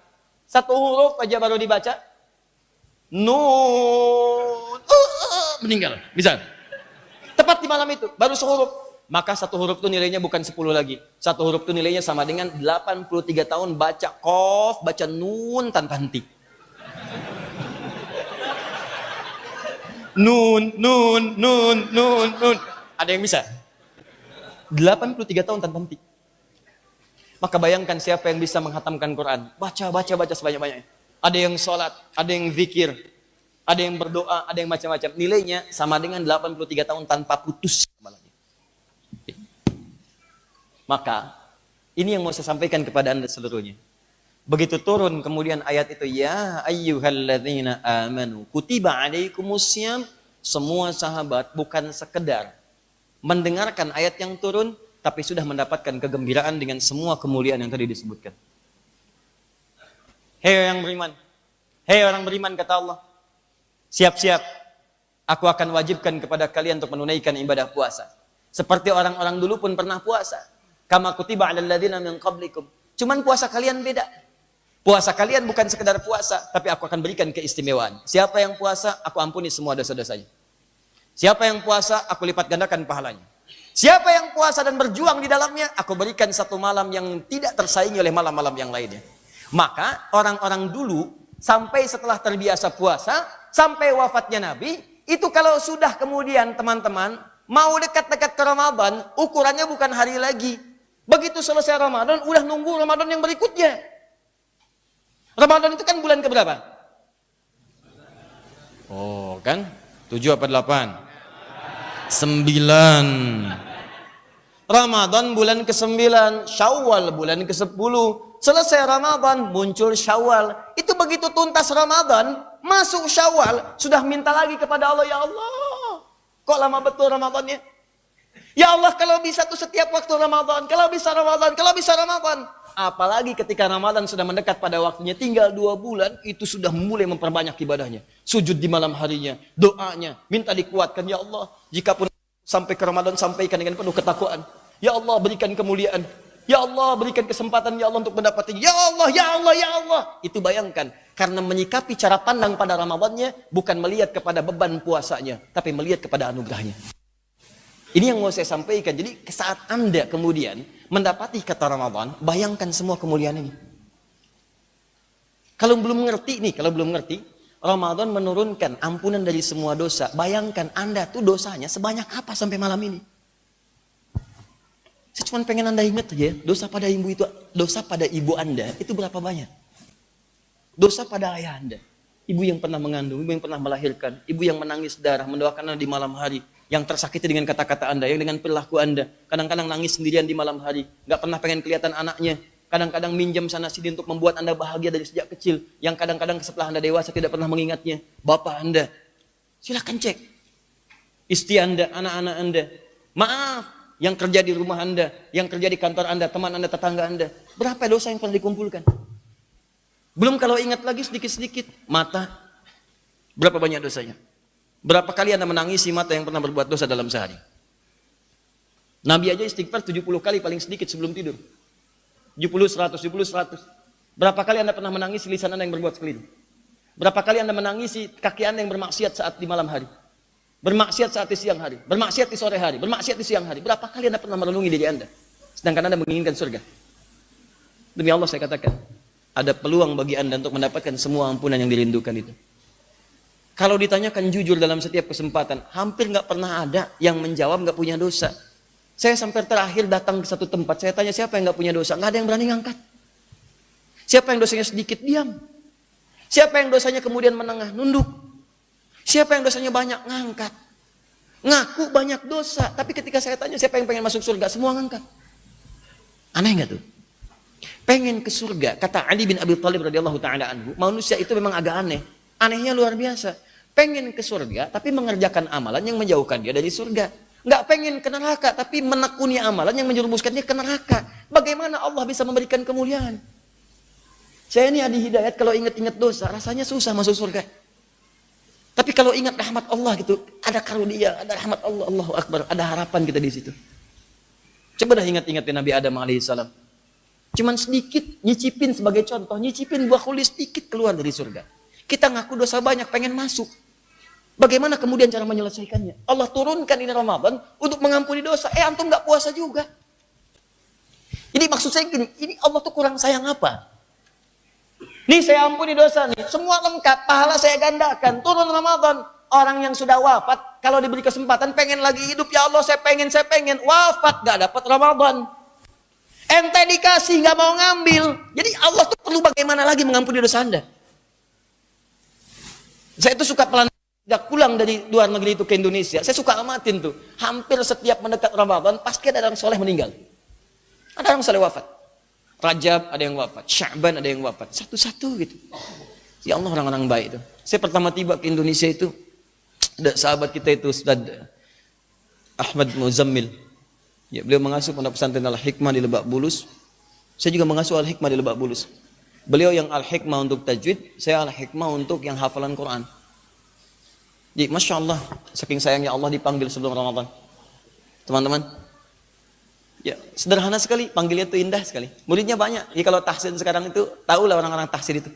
Speaker 1: satu huruf aja baru dibaca, Nun, meninggal. Misal, tepat di malam itu, baru sehuruf. Maka satu huruf itu nilainya bukan 10 lagi. Satu huruf itu nilainya sama dengan 83 tahun baca Qaf, baca Nun tanpa henti. Nun. Ada yang bisa? 83 tahun tanpa henti. Maka bayangkan siapa yang bisa menghatamkan Quran. Baca sebanyak-banyaknya. Ada yang sholat, ada yang zikir, ada yang berdoa, ada yang macam-macam. Nilainya sama dengan 83 tahun tanpa putus. Maka Ini yang mau saya sampaikan kepada Anda seluruhnya. Begitu turun kemudian ayat itu, ya ayyuhalladzina amanu kutiba alaikumussyam, semua sahabat bukan sekedar mendengarkan ayat yang turun, tapi sudah mendapatkan kegembiraan dengan semua kemuliaan yang tadi disebutkan. Hei orang beriman, kata Allah, siap-siap, aku akan wajibkan kepada kalian untuk menunaikan ibadah puasa. Seperti orang-orang dulu pun pernah puasa. Kama kutiba 'alal ladzina min qablikum. Cuman puasa kalian beda. Puasa kalian bukan sekedar puasa, tapi aku akan berikan keistimewaan. Siapa yang puasa, aku ampuni semua dosa-dosanya. Siapa yang puasa, aku lipat gandakan pahalanya. Siapa yang puasa dan berjuang di dalamnya, aku berikan satu malam yang tidak tersaingi oleh malam-malam yang lainnya. Maka orang-orang dulu sampai setelah terbiasa puasa, sampai wafatnya Nabi, itu kalau sudah kemudian teman-teman mau dekat-dekat ke Ramadan, ukurannya bukan hari lagi. Begitu selesai Ramadan, udah nunggu Ramadan yang berikutnya. Ramadan itu kan bulan keberapa? Oh kan, 7 apa 8? 9. Ramadan bulan ke-9, Syawal bulan ke-10. Selesai Ramadan, muncul Syawal. Itu begitu tuntas Ramadan, masuk Syawal, sudah minta lagi kepada Allah, ya Allah, kok lama betul Ramadannya? Ya Allah, kalau bisa tuh setiap waktu Ramadan, kalau bisa Ramadan, kalau bisa Ramadan. Apalagi ketika Ramadan sudah mendekat pada waktunya, tinggal 2 bulan, itu sudah mulai memperbanyak ibadahnya. Sujud di malam harinya, doanya, minta dikuatkan, ya Allah, jikapun sampai ke Ramadan, sampaikan dengan penuh ketakwaan. Ya Allah, berikan kemuliaan. Ya Allah, berikan kesempatan, ya Allah, untuk mendapati. Ya Allah, ya Allah, ya Allah. Itu bayangkan, karena menyikapi cara pandang pada Ramadannya, bukan melihat kepada beban puasanya, tapi melihat kepada anugerahnya. Ini yang mau saya sampaikan. Jadi saat Anda kemudian mendapati kata Ramadan, bayangkan semua kemuliaan ini. Kalau belum ngerti, Ramadan menurunkan ampunan dari semua dosa. Bayangkan Anda tuh dosanya sebanyak apa sampai malam ini. Saya cuma pengen Anda ingat aja, dosa pada ibu Anda itu berapa banyak? Dosa pada ayah Anda, ibu yang pernah mengandung, ibu yang pernah melahirkan, ibu yang menangis darah, mendoakan Anda di malam hari, yang tersakiti dengan kata-kata Anda, yang dengan perilaku Anda, kadang-kadang nangis sendirian di malam hari, nggak pernah pengen kelihatan anaknya, kadang-kadang minjam sana sini untuk membuat Anda bahagia dari sejak kecil, yang kadang-kadang setelah Anda dewasa tidak pernah mengingatnya, bapak Anda. Silakan cek. Istri Anda, anak-anak Anda. Maaf, yang kerja di rumah Anda, yang kerja di kantor Anda, teman Anda, tetangga Anda. Berapa dosa yang pernah dikumpulkan? Belum kalau ingat lagi sedikit-sedikit, mata. Berapa banyak dosanya? Berapa kali Anda menangisi mata yang pernah berbuat dosa dalam sehari? Nabi aja istighfar 70 kali paling sedikit sebelum tidur. 70, 100, 70, 100. Berapa kali Anda pernah menangisi lisan Anda yang berbuat keliru? Berapa kali Anda menangisi kaki Anda yang bermaksiat saat di malam hari? Bermaksiat saat di siang hari? Bermaksiat di sore hari? Bermaksiat di siang hari? Berapa kali Anda pernah merenungi diri Anda? Sedangkan Anda menginginkan surga. Demi Allah saya katakan, ada peluang bagi Anda untuk mendapatkan semua ampunan yang dirindukan itu. Kalau ditanyakan jujur dalam setiap kesempatan, hampir nggak pernah ada yang menjawab nggak punya dosa. Saya sampai terakhir datang ke satu tempat, saya tanya siapa yang nggak punya dosa, nggak ada yang berani ngangkat. Siapa yang dosanya sedikit, diam. Siapa yang dosanya kemudian menengah, nunduk. Siapa yang dosanya banyak, ngangkat. Ngaku banyak dosa, tapi ketika saya tanya siapa yang pengen masuk surga, semua ngangkat. Aneh nggak tuh? Pengen ke surga, kata Ali bin Abi Thalib radhiyallahu taala anhu, manusia itu memang agak aneh. Anehnya luar biasa. Pengen ke surga, tapi mengerjakan amalan yang menjauhkan dia dari surga. Nggak pengen ke neraka, tapi menekuni amalan yang menjerumuskan dia ke neraka. Bagaimana Allah bisa memberikan kemuliaan? Saya ini Adi Hidayat, kalau ingat-ingat dosa, rasanya susah masuk surga. Tapi kalau ingat rahmat Allah gitu, ada karunia, ada rahmat Allah, Allahu Akbar, ada harapan kita di situ. Coba dah ingat-ingat Nabi Adam alaihissalam. Cuman sedikit, nyicipin sebagai contoh, nyicipin buah kulis sedikit keluar dari surga. Kita ngaku dosa banyak, pengen masuk. Bagaimana kemudian cara menyelesaikannya? Allah turunkan ini Ramadan untuk mengampuni dosa. Antum nggak puasa juga. Jadi maksud saya gini, ini Allah tuh kurang sayang apa? Nih saya ampuni dosa nih, semua lengkap, pahala saya gandakan. Turun Ramadan, orang yang sudah wafat, kalau diberi kesempatan pengen lagi hidup, ya Allah saya pengen, wafat gak dapat Ramadan. Ente dikasih gak mau ngambil. Jadi Allah tuh perlu bagaimana lagi mengampuni dosa Anda? Saya tuh suka pelan sejak pulang dari luar negeri itu ke Indonesia, saya suka amatin tuh. Hampir setiap mendekat Ramadan, pasti ada orang soleh meninggal. Ada orang soleh wafat. Rajab ada yang wafat, Sya'ban ada yang wafat. Satu-satu gitu. Ya Allah, orang-orang baik itu. Saya pertama tiba ke Indonesia itu, ada sahabat kita itu Ustaz Ahmad Muzammil. Ya, beliau mengasuh pondok pesantren Al-Hikmah di Lebak Bulus. Saya juga mengasuh Al-Hikmah di Lebak Bulus. Beliau yang Al-Hikmah untuk tajwid, saya Al-Hikmah untuk yang hafalan Quran. Jadi Masya Allah, saking sayangnya Allah dipanggil sebelum Ramadan. Teman-teman, ya sederhana sekali, panggilnya itu indah sekali. Muridnya banyak. Jadi kalau tahsin sekarang itu, tahulah orang-orang tahsin itu.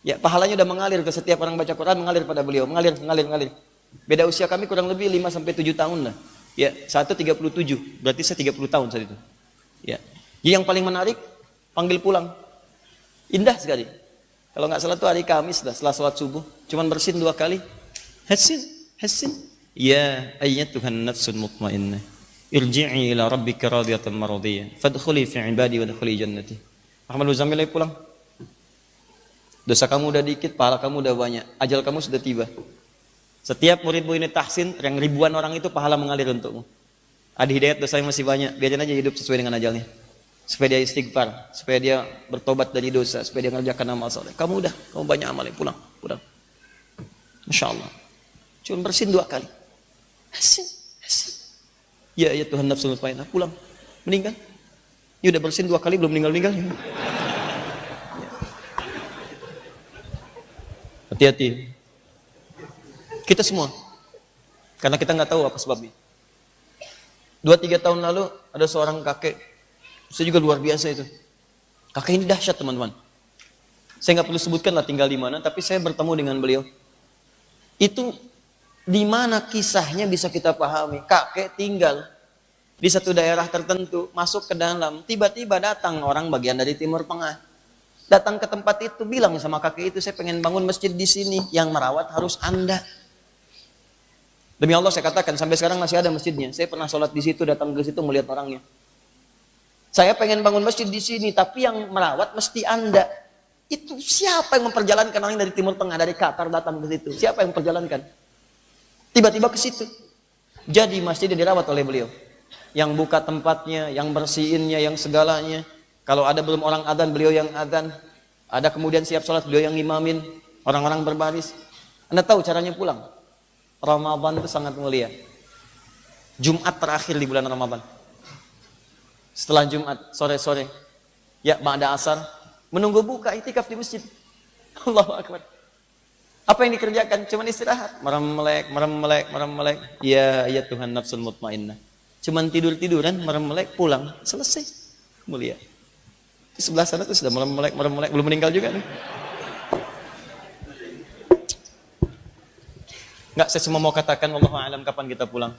Speaker 1: Ya, pahalanya udah mengalir ke setiap orang baca Quran, mengalir pada beliau, mengalir. Beda usia kami kurang lebih 5-7 tahun lah. Ya, 37, berarti saya 30 tahun saat itu. Ya. Jadi yang paling menarik, panggil pulang. Indah sekali. Kalau nggak salah itu hari Kamis dah, setelah sholat subuh, cuman bersin 2 kali. Hasin. Ya ayyatuhan nafsul mutmainnah, irji'i ila rabbika radiyatan maradiyah, fadkhuli fi ibadi wa dkhuli jannati. Ahmad Muzammil pulang. Dosa kamu udah dikit, pahala kamu udah banyak, ajal kamu sudah tiba. Setiap muridmu ini tahsin, yang ribuan orang itu pahala mengalir untukmu. Adi Hidayat dosanya masih banyak, biarin aja hidup sesuai dengan ajalnya. Supaya dia istighfar, supaya dia bertobat dari dosa, supaya dia mengerjakan amal saleh. Kamu banyak amal, pulang. Masya Allah. Cuma bersin 2 kali. Hasin. Ya Tuhan nafsul mutmainnah, pulang. Meninggal. Ya udah bersin 2 kali belum meninggal. Hati-hati. Kita semua. Karena kita nggak tahu apa sebabnya. 2-3 tahun lalu ada seorang kakek. Saya juga luar biasa itu. Kakek ini dahsyat teman-teman. Saya nggak perlu sebutkan lah tinggal di mana, tapi saya bertemu dengan beliau. Itu di mana kisahnya bisa kita pahami. Kakek tinggal di satu daerah tertentu, masuk ke dalam, tiba-tiba datang orang bagian dari Timur Tengah. Datang ke tempat itu, bilang sama kakek itu, saya pengen bangun masjid di sini, yang merawat harus Anda. Demi Allah saya katakan, sampai sekarang masih ada masjidnya. Saya pernah sholat di situ, datang ke situ melihat orangnya. Saya pengen bangun masjid di sini, tapi yang merawat mesti Anda. Itu siapa yang memperjalankan orang dari Timur Tengah, dari Qatar datang ke situ? Siapa yang memperjalankan? Tiba-tiba ke situ. Jadi masjidnya dirawat oleh beliau. Yang buka tempatnya, yang bersihinnya, yang segalanya. Kalau ada belum orang adzan, beliau yang adzan. Ada kemudian siap sholat, beliau yang imamin. Orang-orang berbaris. Anda tahu caranya pulang? Ramadan itu sangat mulia. Jumat terakhir di bulan Ramadan. Setelah Jumat, sore-sore, ya ba'da asar, menunggu buka itikaf di masjid. Allahu Akbar. Apa yang dikerjakan? Cuman istirahat, merem-melek. Ya Tuhan nafsul mutmainnah. Cuman tidur-tiduran, merem-melek, pulang, selesai. Mulia. Di sebelah sana tuh sudah merem-melek, belum meninggal juga nih. Enggak, saya cuma mau katakan wallahu a'lam kapan kita pulang.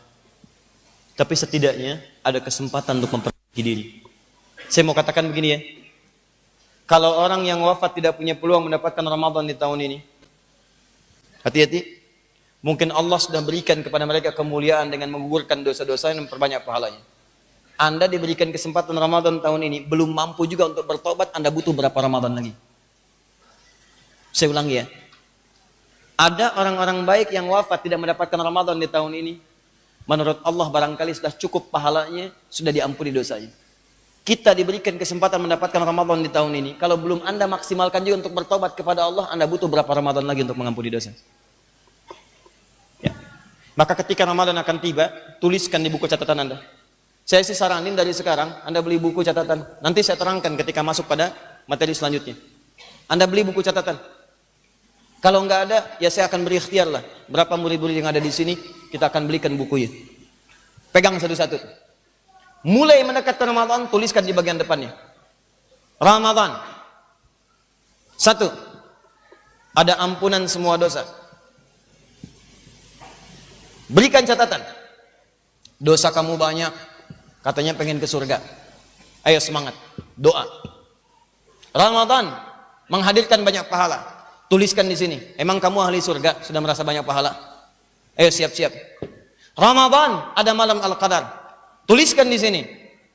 Speaker 1: Tapi setidaknya ada kesempatan untuk memperbaiki diri. Saya mau katakan begini ya. Kalau orang yang wafat tidak punya peluang mendapatkan Ramadan di tahun ini, hati-hati. Mungkin Allah sudah berikan kepada mereka kemuliaan dengan menggugurkan dosa-dosa dan memperbanyak pahalanya. Anda diberikan kesempatan Ramadan tahun ini, belum mampu juga untuk bertobat, Anda butuh berapa Ramadan lagi? Saya ulangi ya. Ada orang-orang baik yang wafat tidak mendapatkan Ramadan di tahun ini. Menurut Allah barangkali sudah cukup pahalanya, sudah diampuni dosanya. Kita diberikan kesempatan mendapatkan Ramadan di tahun ini. Kalau belum Anda maksimalkan juga untuk bertobat kepada Allah, Anda butuh berapa Ramadan lagi untuk mengampuni dosa? Ya. Maka ketika Ramadan akan tiba, tuliskan di buku catatan Anda. Saya sih saranin dari sekarang, Anda beli buku catatan. Nanti saya terangkan ketika masuk pada materi selanjutnya. Anda beli buku catatan. Kalau nggak ada, ya saya akan beri ikhtiar lah. Berapa murid-murid yang ada di sini, kita akan belikan bukunya. Pegang satu-satu. Mulai mendekatkan Ramadan, tuliskan di bagian depannya. Ramadan. 1. Ada ampunan semua dosa. Berikan catatan. Dosa kamu banyak, katanya pengen ke surga. Ayo semangat, doa. Ramadan menghadirkan banyak pahala. Tuliskan di sini. Emang kamu ahli surga, sudah merasa banyak pahala? Ayo siap-siap. Ramadan ada malam Al-Qadar. Tuliskan di sini.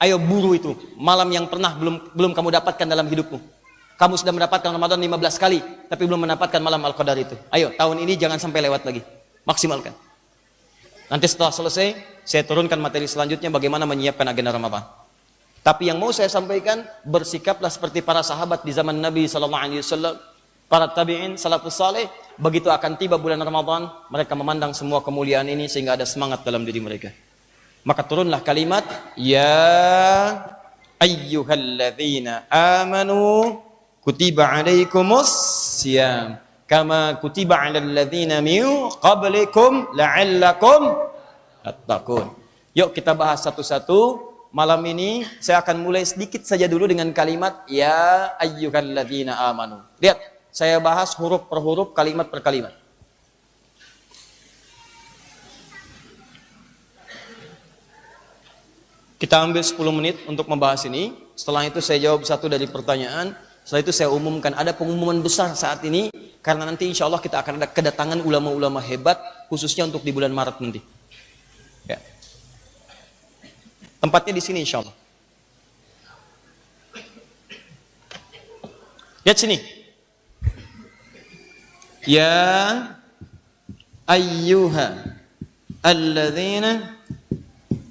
Speaker 1: Ayo buru itu malam yang pernah belum kamu dapatkan dalam hidupmu. Kamu sudah mendapatkan Ramadan 15 kali, tapi belum mendapatkan malam Al-Qadar itu. Ayo tahun ini jangan sampai lewat lagi. Maksimalkan. Nanti setelah selesai, saya turunkan materi selanjutnya bagaimana menyiapkan agenda Ramadan. Tapi yang mau saya sampaikan, bersikaplah seperti para sahabat di zaman Nabi SAW, para tabi'in, salafus saleh. Begitu akan tiba bulan Ramadan, mereka memandang semua kemuliaan ini sehingga ada semangat dalam diri mereka. Maka turunlah kalimat, ya ayyuhalladzina amanu kutiba alaikumus siyam kama kutiba alal ladzina min qablikum la'allakum tattaqun. Yuk kita bahas satu-satu. Malam ini saya akan mulai sedikit saja dulu dengan kalimat ya ayyuhalladzina amanu. Lihat, saya bahas huruf per huruf, kalimat per kalimat. Kita ambil 10 menit untuk membahas ini. Setelah itu saya jawab satu dari pertanyaan. Setelah itu saya umumkan, ada pengumuman besar saat ini karena nanti insya Allah kita akan ada kedatangan ulama-ulama hebat khususnya untuk di bulan Maret nanti. Ya. Tempatnya di sini insya Allah. Lihat sini. Ya ayyuha alladzina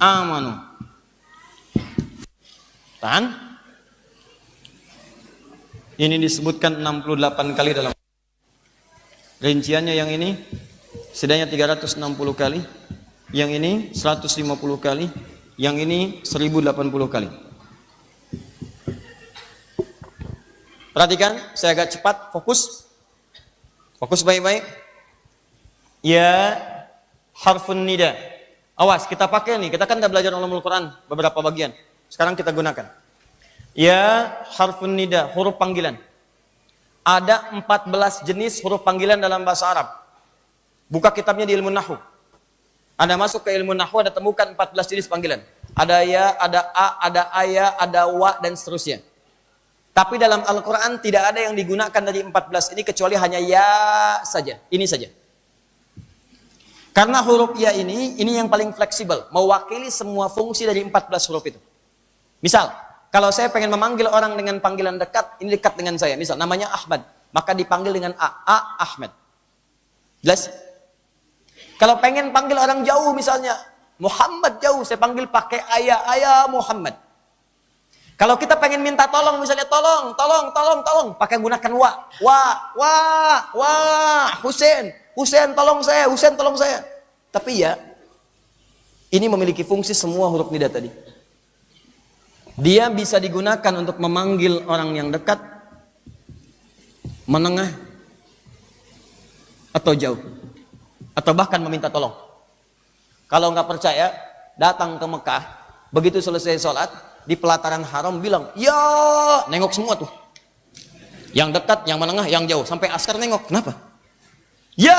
Speaker 1: amanu. Tahan. Ini disebutkan 68 kali dalam. Rinciannya yang ini setidaknya 360 kali. Yang ini 150 kali. Yang ini 1080 kali. Perhatikan, saya agak cepat, fokus. Fokus baik-baik. Ya harfun nida. Awas, kita pakai nih. Kita kan udah belajar ulumul Quran beberapa bagian. Sekarang kita gunakan. Ya harfun nida, huruf panggilan. Ada 14 jenis huruf panggilan dalam bahasa Arab. Buka kitabnya di ilmu nahwu. Anda masuk ke ilmu nahwu, Anda temukan 14 jenis panggilan. Ada ya, ada a, ada aya, ada wa, dan seterusnya. Tapi dalam Al-Quran tidak ada yang digunakan dari 14 ini kecuali hanya ya saja. Ini saja. Karena huruf ya ini yang paling fleksibel. Mewakili semua fungsi dari 14 huruf itu. Misal, kalau saya pengen memanggil orang dengan panggilan dekat, ini dekat dengan saya. Misal, namanya Ahmad. Maka dipanggil dengan A Ahmad. Jelas? Kalau pengen panggil orang jauh misalnya, Muhammad jauh, saya panggil pakai ayah Muhammad. Kalau kita pengen minta tolong misalnya, tolong, pakai gunakan wa, Husain tolong saya. Tapi ya, ini memiliki fungsi semua huruf nida tadi. Dia bisa digunakan untuk memanggil orang yang dekat, menengah, atau jauh. Atau bahkan meminta tolong. Kalau nggak percaya, datang ke Mekah, begitu selesai sholat, di pelataran haram bilang, ya, nengok semua tuh. Yang dekat, yang menengah, yang jauh. Sampai askar nengok. Kenapa? Ya,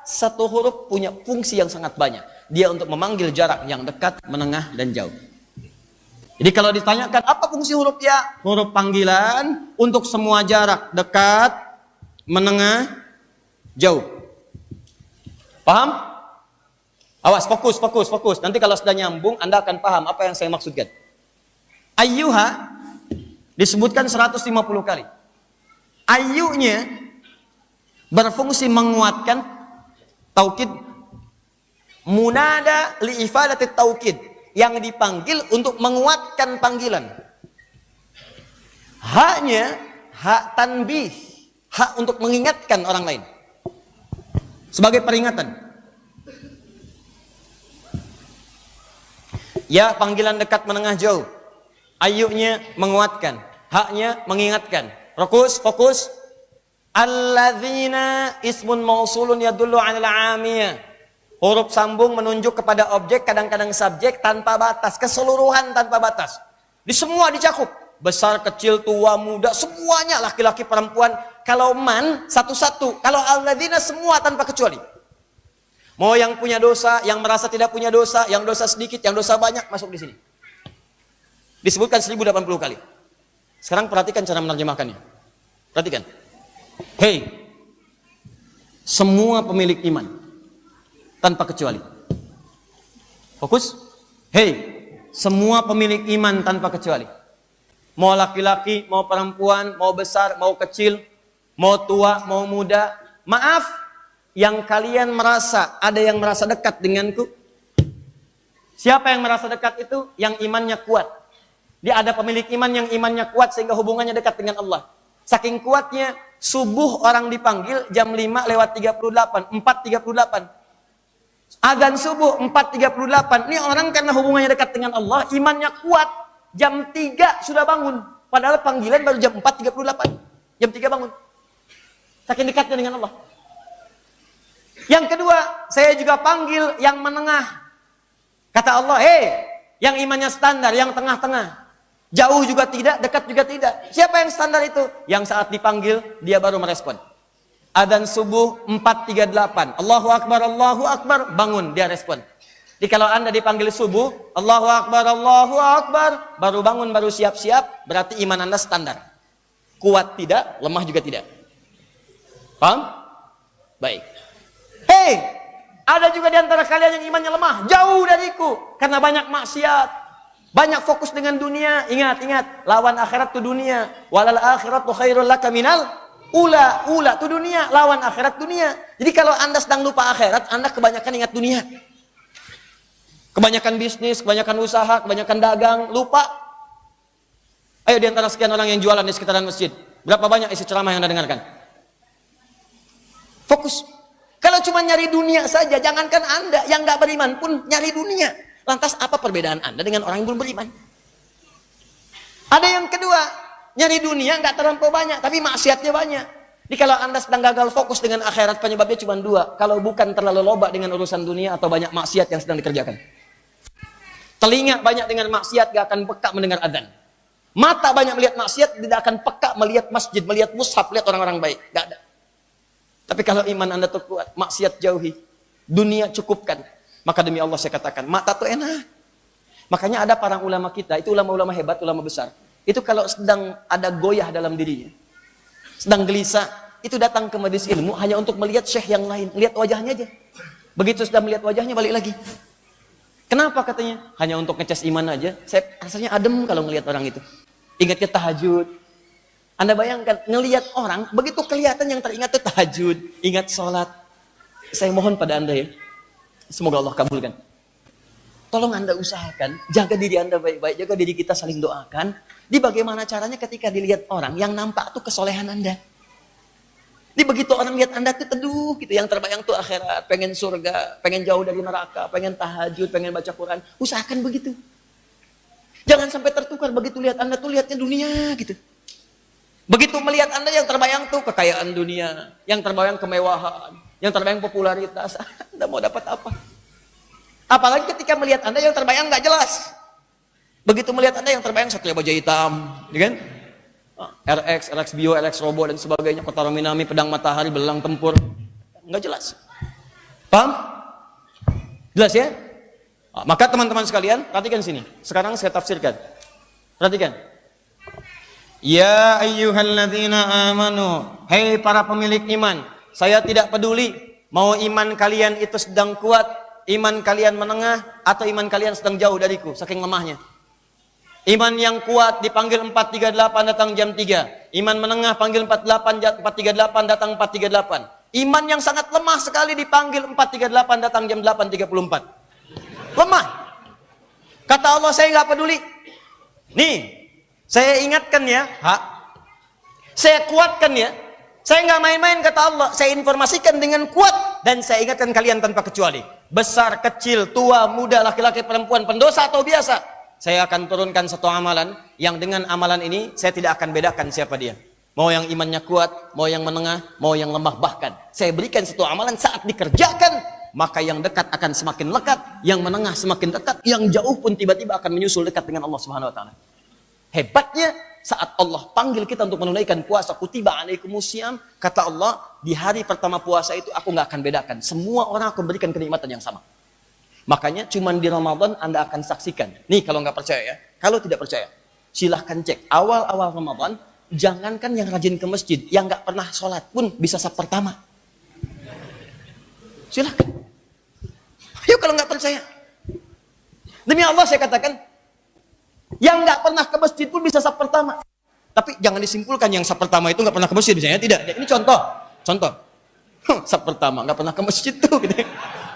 Speaker 1: satu huruf punya fungsi yang sangat banyak. Dia untuk memanggil jarak yang dekat, menengah, dan jauh. Jadi kalau ditanyakan, apa fungsi huruf ya? Huruf panggilan untuk semua jarak, dekat, menengah, jauh. Paham? Awas, fokus. Nanti kalau sudah nyambung, Anda akan paham apa yang saya maksudkan. Ayyuha disebutkan 150 kali. Ayyunya berfungsi menguatkan taukid. Munada li'ifadatit taukid. Yang dipanggil untuk menguatkan panggilan. Haknya, hak tanbih. Hak untuk mengingatkan orang lain. Sebagai peringatan. Ya, panggilan dekat, menengah, jauh. Ayyunya menguatkan, haknya mengingatkan. Fokus. Alladzina ismun mausulun yadullu 'alal 'amiyah. Huruf sambung menunjuk kepada objek, kadang-kadang subjek tanpa batas, keseluruhan tanpa batas. Di semua dicakup. Besar, kecil, tua, muda, semuanya, laki-laki, perempuan. Kalau man, satu-satu. Kalau alladzina, semua tanpa kecuali. Mau yang punya dosa, yang merasa tidak punya dosa, yang dosa sedikit, yang dosa banyak, masuk di sini. Disebutkan 1080 kali. Sekarang perhatikan cara menerjemahkannya. Perhatikan. Hei, semua pemilik iman, tanpa kecuali. Fokus. Hei, semua pemilik iman tanpa kecuali. Mau laki-laki, mau perempuan, mau besar, mau kecil, mau tua, mau muda. Maaf, yang kalian merasa, ada yang merasa dekat denganku, Siapa yang merasa dekat itu? Yang imannya kuat. Dia ada pemilik iman yang imannya kuat sehingga hubungannya dekat dengan Allah. Saking kuatnya, subuh orang dipanggil jam 5:38, 4:38. Adzan subuh 4:38. Ini orang karena hubungannya dekat dengan Allah, imannya kuat. Jam 3 sudah bangun. Padahal panggilan baru jam 4:38. Jam 3 bangun. Saking dekatnya dengan Allah. Yang kedua, saya juga panggil yang menengah. Kata Allah, yang imannya standar, yang tengah-tengah. Jauh juga tidak, dekat juga tidak. Siapa yang standar itu? Yang saat dipanggil, dia baru merespon. Adzan subuh 4:38. Allahu Akbar, bangun, dia respon. Jadi kalau Anda dipanggil subuh, Allahu Akbar, baru bangun, baru siap-siap, berarti iman Anda standar. Kuat tidak, lemah juga tidak. Paham? Baik. Ada juga di antara kalian yang imannya lemah, jauh dariku, karena banyak maksiat. Banyak fokus dengan dunia. Ingat, lawan akhirat itu dunia. Walal akhiratu khairul laka minal ula itu dunia, lawan akhirat dunia. Jadi kalau Anda sedang lupa akhirat, Anda kebanyakan ingat dunia. Kebanyakan bisnis, kebanyakan usaha, kebanyakan dagang, lupa. Ayo di antara sekian orang yang jualan di sekitaran masjid, berapa banyak isi ceramah yang Anda dengarkan? Fokus. Kalau cuma nyari dunia saja, jangankan Anda yang nggak beriman pun nyari dunia. Lantas apa perbedaan Anda dengan orang yang belum beriman? Ada yang kedua, nyari dunia nggak terlampau banyak, tapi maksiatnya banyak. Jadi kalau Anda sedang gagal fokus dengan akhirat, penyebabnya cuma dua. Kalau bukan terlalu loba dengan urusan dunia atau banyak maksiat yang sedang dikerjakan. Telinga banyak dengan maksiat, gak akan peka mendengar adzan. Mata banyak melihat maksiat, tidak akan peka melihat masjid, melihat mushaf, melihat orang-orang baik. Gak ada. Tapi kalau iman Anda tuh kuat, maksiat jauhi, dunia cukupkan. Maka demi Allah saya katakan, mata tuh enak. Makanya ada para ulama kita, itu ulama-ulama hebat, ulama besar. Itu kalau sedang ada goyah dalam dirinya, sedang gelisah, itu datang ke majelis ilmu hanya untuk melihat syekh yang lain, lihat wajahnya aja. Begitu sudah melihat wajahnya, balik lagi. Kenapa katanya? Hanya untuk ngecas iman aja. Saya rasanya adem kalau ngelihat orang itu. Ingatnya tahajud. Anda bayangkan, ngelihat orang, begitu kelihatan yang teringat itu tahajud, ingat sholat. Saya mohon pada Anda ya, semoga Allah kabulkan. Tolong Anda usahakan, jaga diri Anda baik-baik, jaga diri kita saling doakan. Di bagaimana caranya ketika dilihat orang, yang nampak tuh kesolehan Anda. Di begitu orang lihat Anda tuh teduh gitu, yang terbayang tuh akhirat, pengen surga, pengen jauh dari neraka, pengen tahajud, pengen baca Quran. Usahakan begitu. Jangan sampai tertukar begitu lihat Anda tuh lihatnya dunia gitu. Begitu melihat Anda yang terbayang tuh kekayaan dunia, yang terbayang kemewahan, yang terbayang popularitas. Anda mau dapat apa? Apalagi ketika melihat Anda yang terbayang nggak jelas. Begitu melihat Anda yang terbayang Satria Baja Hitam, ya kan? RX Bio, RX Robo dan sebagainya, Kotaro Minami, Pedang Matahari, Belang Tempur, nggak jelas. Paham? Jelas ya? Maka teman-teman sekalian, perhatikan sini. Sekarang saya tafsirkan. Perhatikan. Ya ayyuhalladzina amanu, hei para pemilik iman, saya tidak peduli mau iman kalian itu sedang kuat, iman kalian menengah, atau iman kalian sedang jauh dariku, saking lemahnya. Iman yang kuat dipanggil 438 datang jam 3. Iman menengah panggil 438 datang 438. Iman yang sangat lemah sekali dipanggil 438 datang jam 8.34. Lemah. Kata Allah, saya nggak peduli. Nih, saya ingatkan ya, saya kuatkan ya. Saya nggak main-main kata Allah. Saya informasikan dengan kuat dan saya ingatkan kalian tanpa kecuali. Besar, kecil, tua, muda, laki-laki, perempuan, pendosa atau biasa. Saya akan turunkan satu amalan yang dengan amalan ini saya tidak akan bedakan siapa dia. Mau yang imannya kuat, mau yang menengah, mau yang lemah. Bahkan saya berikan satu amalan saat dikerjakan, maka yang dekat akan semakin lekat, yang menengah semakin dekat, yang jauh pun tiba-tiba akan menyusul dekat dengan Allah Subhanahu wa taala. Hebatnya saat Allah panggil kita untuk menunaikan puasa, kutiba alaikumusiyam, kata Allah, di hari pertama puasa itu aku nggak akan bedakan. Semua orang aku berikan kenikmatan yang sama. Makanya cuman di Ramadan Anda akan saksikan. Nih kalau nggak percaya ya, kalau tidak percaya, silahkan cek. Awal-awal Ramadan, jangankan yang rajin ke masjid, yang nggak pernah sholat pun bisa saf pertama. Silahkan. Ayo kalau nggak percaya. Demi Allah saya katakan, yang nggak pernah ke masjid pun bisa saf pertama. Tapi jangan disimpulkan yang saf pertama itu nggak pernah ke masjid, misalnya tidak. Ini contoh. Saf pertama nggak pernah ke masjid tuh. Gitu.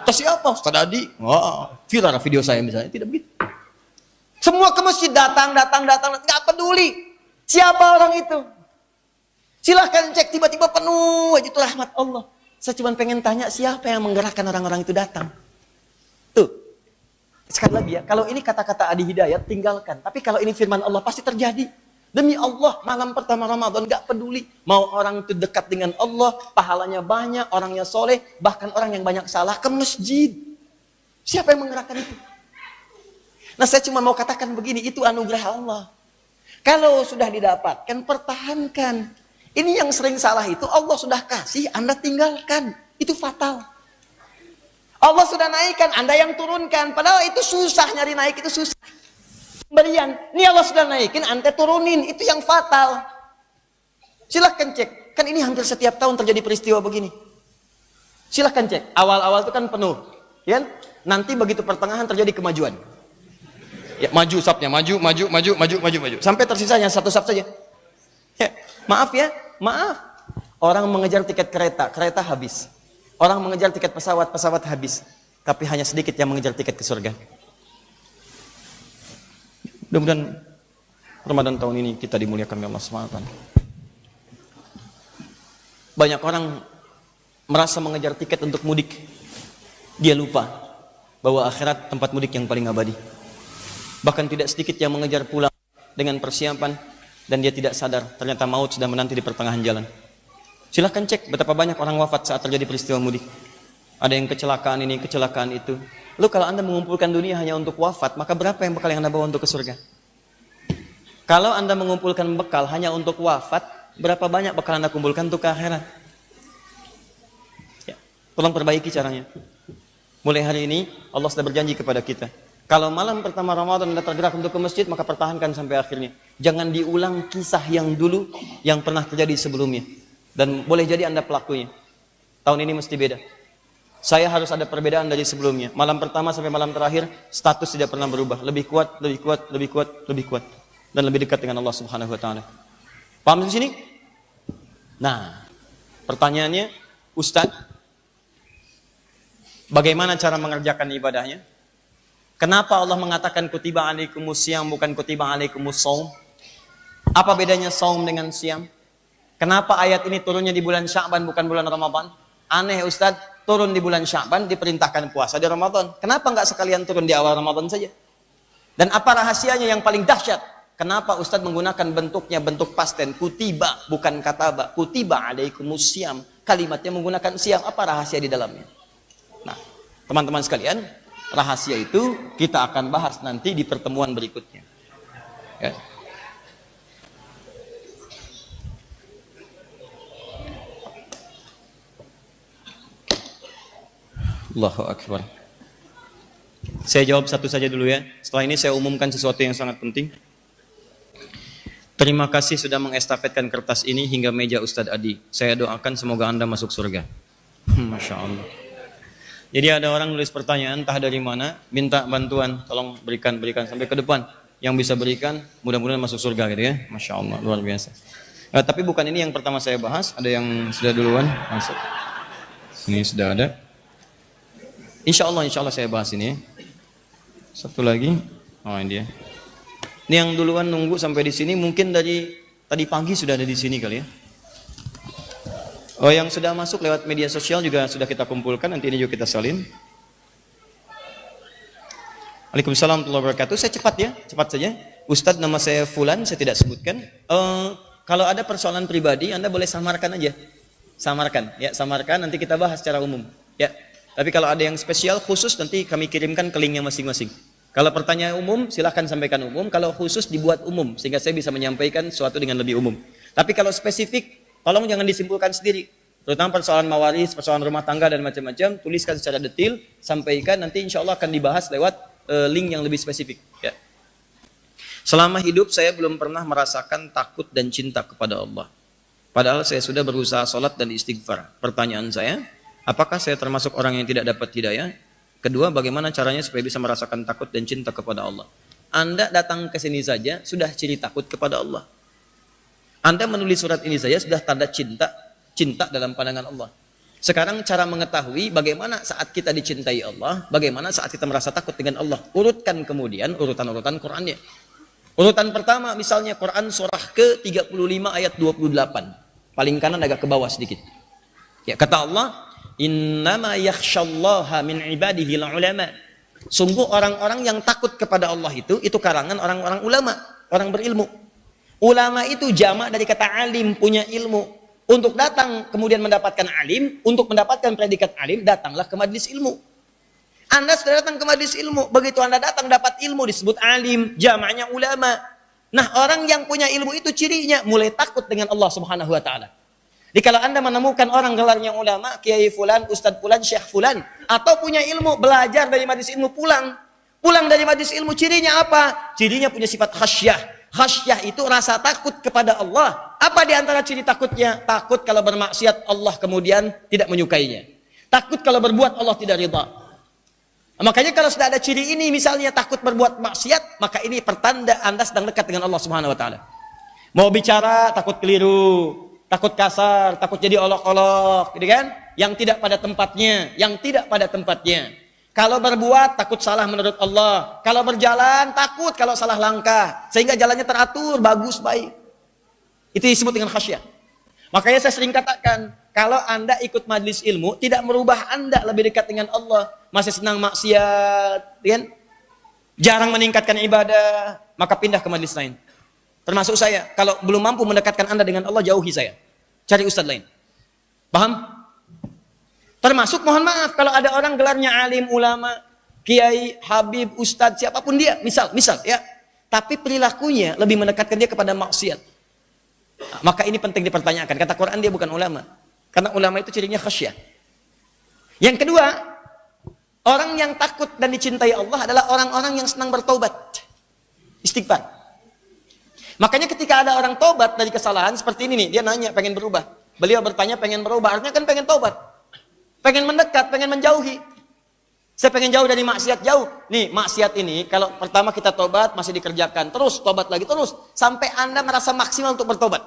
Speaker 1: Kata siapa? Ustaz Adi. Wah, viral video saya misalnya. Tidak begitu. Semua ke masjid datang. Nggak peduli. Siapa orang itu? Silahkan cek, tiba-tiba penuh aja itu rahmat Allah. Saya cuma pengen tanya siapa yang menggerakkan orang-orang itu datang. Tuh. Sekali lagi ya, kalau ini kata-kata Adi Hidayat, tinggalkan. Tapi kalau ini firman Allah, pasti terjadi. Demi Allah, malam pertama Ramadan gak peduli. Mau orang itu dekat dengan Allah, pahalanya banyak, orangnya soleh, bahkan orang yang banyak salah ke masjid. Siapa yang menggerakkan itu? Nah, saya cuma mau katakan begini, itu anugerah Allah. Kalau sudah didapatkan, pertahankan. Ini yang sering salah itu, Allah sudah kasih, Anda tinggalkan. Itu fatal. Allah sudah naikkan, Anda yang turunkan. Padahal itu susah, nyari naik itu susah. Pemberian, ini Allah sudah naikin, Anda turunin. Itu yang fatal. Silahkan cek. Kan ini hampir setiap tahun terjadi peristiwa begini. Silahkan cek. Awal-awal itu kan penuh. Ya? Nanti begitu pertengahan terjadi kemajuan. Ya, maju sapnya, maju. Sampai tersisanya satu sap saja. Ya, maaf ya, maaf. Orang mengejar tiket kereta habis. Orang mengejar tiket pesawat habis. Tapi hanya sedikit yang mengejar tiket ke surga. Mudah-mudahan Ramadan tahun ini kita dimuliakan oleh Allah SWT. Banyak orang merasa mengejar tiket untuk mudik. Dia lupa bahwa akhirat tempat mudik yang paling abadi. Bahkan tidak sedikit yang mengejar pulang dengan persiapan dan dia tidak sadar ternyata maut sudah menanti di pertengahan jalan. Silahkan cek betapa banyak orang wafat saat terjadi peristiwa mudik. Ada yang kecelakaan ini, kecelakaan itu. Lalu kalau Anda mengumpulkan dunia hanya untuk wafat, maka berapa yang bekal yang Anda bawa untuk ke surga? Kalau Anda mengumpulkan bekal hanya untuk wafat, berapa banyak bekal Anda kumpulkan untuk ke akhirat? Ya, tolong perbaiki caranya. Mulai hari ini Allah sudah berjanji kepada kita. Kalau malam pertama Ramadan Anda tergerak untuk ke masjid, maka pertahankan sampai akhirnya. Jangan diulang kisah yang dulu yang pernah terjadi sebelumnya. Dan boleh jadi Anda pelakunya. Tahun ini mesti beda. Saya harus ada perbedaan dari sebelumnya. Malam pertama sampai malam terakhir, status tidak pernah berubah. Lebih kuat. Dan lebih dekat dengan Allah Subhanahu wa Ta'ala. Paham di sini? Nah, pertanyaannya, Ustaz, bagaimana cara mengerjakan ibadahnya? Kenapa Allah mengatakan kutiba alaikumus syiyam bukan kutiba alaikumus shaum? Apa bedanya saum dengan syiyam? Kenapa ayat ini turunnya di bulan Sya'ban bukan bulan Ramadan? Aneh Ustaz, turun di bulan Sya'ban diperintahkan puasa di Ramadan. Kenapa enggak sekalian turun di awal Ramadan saja? Dan apa rahasianya yang paling dahsyat? Kenapa Ustaz menggunakan bentuknya bentuk pasten? Kutiba bukan kataba. Kutiba alaikumus syiyam. Kalimatnya menggunakan syiyam. Apa rahasia di dalamnya? Nah, teman-teman sekalian, rahasia itu kita akan bahas nanti di pertemuan berikutnya. Ya. Allahu Akbar. Saya jawab satu saja dulu ya. Setelah ini saya umumkan sesuatu yang sangat penting. Terima kasih sudah mengestafetkan kertas ini hingga meja Ustadz Adi. Saya doakan semoga Anda masuk surga. Masya Allah. Jadi ada orang nulis pertanyaan, entah dari mana, minta bantuan, tolong berikan sampai ke depan. Yang bisa berikan, mudah-mudahan masuk surga gitu ya. Masya Allah, luar biasa. Tapi bukan ini yang pertama saya bahas, ada yang sudah duluan masuk. Ini sudah ada. Insya Allah saya bahas ini. Satu lagi, oh ini dia. Ini yang duluan nunggu sampai di sini, mungkin dari tadi pagi sudah ada di sini kali ya. Oh, yang sudah masuk lewat media sosial juga sudah kita kumpulkan, nanti ini juga kita salin. Waalaikumsalam warahmatullahi wabarakatuh. Saya cepat saja. Ustadz, nama saya Fulan, saya tidak sebutkan. Kalau ada persoalan pribadi, Anda boleh samarkan aja. Samarkan, nanti kita bahas secara umum. Ya. Tapi kalau ada yang spesial, khusus, nanti kami kirimkan ke linknya masing-masing. Kalau pertanyaan umum, silahkan sampaikan umum. Kalau khusus, dibuat umum, sehingga saya bisa menyampaikan sesuatu dengan lebih umum. Tapi kalau spesifik, tolong jangan disimpulkan sendiri. Terutama persoalan mawaris, persoalan rumah tangga, dan macam-macam. Tuliskan secara detail, sampaikan, nanti insya Allah akan dibahas lewat link yang lebih spesifik. Ya. Selama hidup, saya belum pernah merasakan takut dan cinta kepada Allah. Padahal saya sudah berusaha sholat dan istighfar. Pertanyaan saya, apakah saya termasuk orang yang tidak dapat hidayah? Kedua, bagaimana caranya supaya bisa merasakan takut dan cinta kepada Allah? Anda datang ke sini saja sudah ciri takut kepada Allah. Anda menulis surat ini saja sudah tanda cinta dalam pandangan Allah. Sekarang cara mengetahui bagaimana saat kita dicintai Allah, bagaimana saat kita merasa takut dengan Allah. Urutkan kemudian urutan-urutan Qur'annya. Urutan pertama misalnya Quran surah ke-35 ayat 28. Paling kanan agak ke bawah sedikit. Ya, kata Allah, "Innama yakhsyallaha min ibadihi ulama." Sungguh orang-orang yang takut kepada Allah itu karangan orang-orang ulama, orang berilmu. Ulama itu jamak dari kata alim, punya ilmu. Untuk datang kemudian mendapatkan alim, untuk mendapatkan predikat alim, datanglah ke majelis ilmu. Anda sudah datang ke majelis ilmu, begitu Anda datang dapat ilmu disebut alim, jamaknya ulama. Nah, orang yang punya ilmu itu cirinya mulai takut dengan Allah Subhanahu wa taala. Jadi kalau Anda menemukan orang gelarnya ulama, kiai fulan, ustadz fulan, syekh fulan, atau punya ilmu, belajar dari majelis ilmu, pulang dari majelis ilmu, cirinya apa? Cirinya punya sifat khasyah. Khasyah itu rasa takut kepada Allah. Apa di antara ciri takutnya? Takut kalau bermaksiat Allah kemudian tidak menyukainya. Takut kalau berbuat Allah tidak ridha. Makanya kalau sudah ada ciri ini, misalnya takut berbuat maksiat, maka ini pertanda Anda sedang dekat dengan Allah Subhanahu wa taala. Mau bicara takut keliru, takut kasar, takut jadi olok-olok, gitu kan? Yang tidak pada tempatnya, Kalau berbuat takut salah menurut Allah. Kalau berjalan takut kalau salah langkah. Sehingga jalannya teratur, bagus, baik. Itu disebut dengan khasyah. Makanya saya sering katakan, kalau Anda ikut majelis ilmu, tidak merubah Anda lebih dekat dengan Allah. Masih senang maksiat, kan? Jarang meningkatkan ibadah, maka pindah ke majelis lain. Termasuk saya, kalau belum mampu mendekatkan Anda dengan Allah, jauhi saya. Cari ustadz lain. Paham? Termasuk mohon maaf kalau ada orang gelarnya alim, ulama, kiai, habib, ustadz, siapapun dia, misal ya. Tapi perilakunya lebih mendekatkan dia kepada maksiat. Nah, maka ini penting dipertanyakan. Kata Quran dia bukan ulama. Karena ulama itu cirinya khasyah. Yang kedua, orang yang takut dan dicintai Allah adalah orang-orang yang senang bertobat. Istighfar. Makanya ketika ada orang tobat dari kesalahan seperti ini nih, dia nanya pengen berubah. Beliau bertanya pengen berubah, artinya kan pengen tobat. Pengen mendekat, pengen menjauhi. Saya pengen jauh dari maksiat, jauh. Nih, maksiat ini kalau pertama kita tobat masih dikerjakan, terus tobat lagi, terus sampai Anda merasa maksimal untuk bertobat.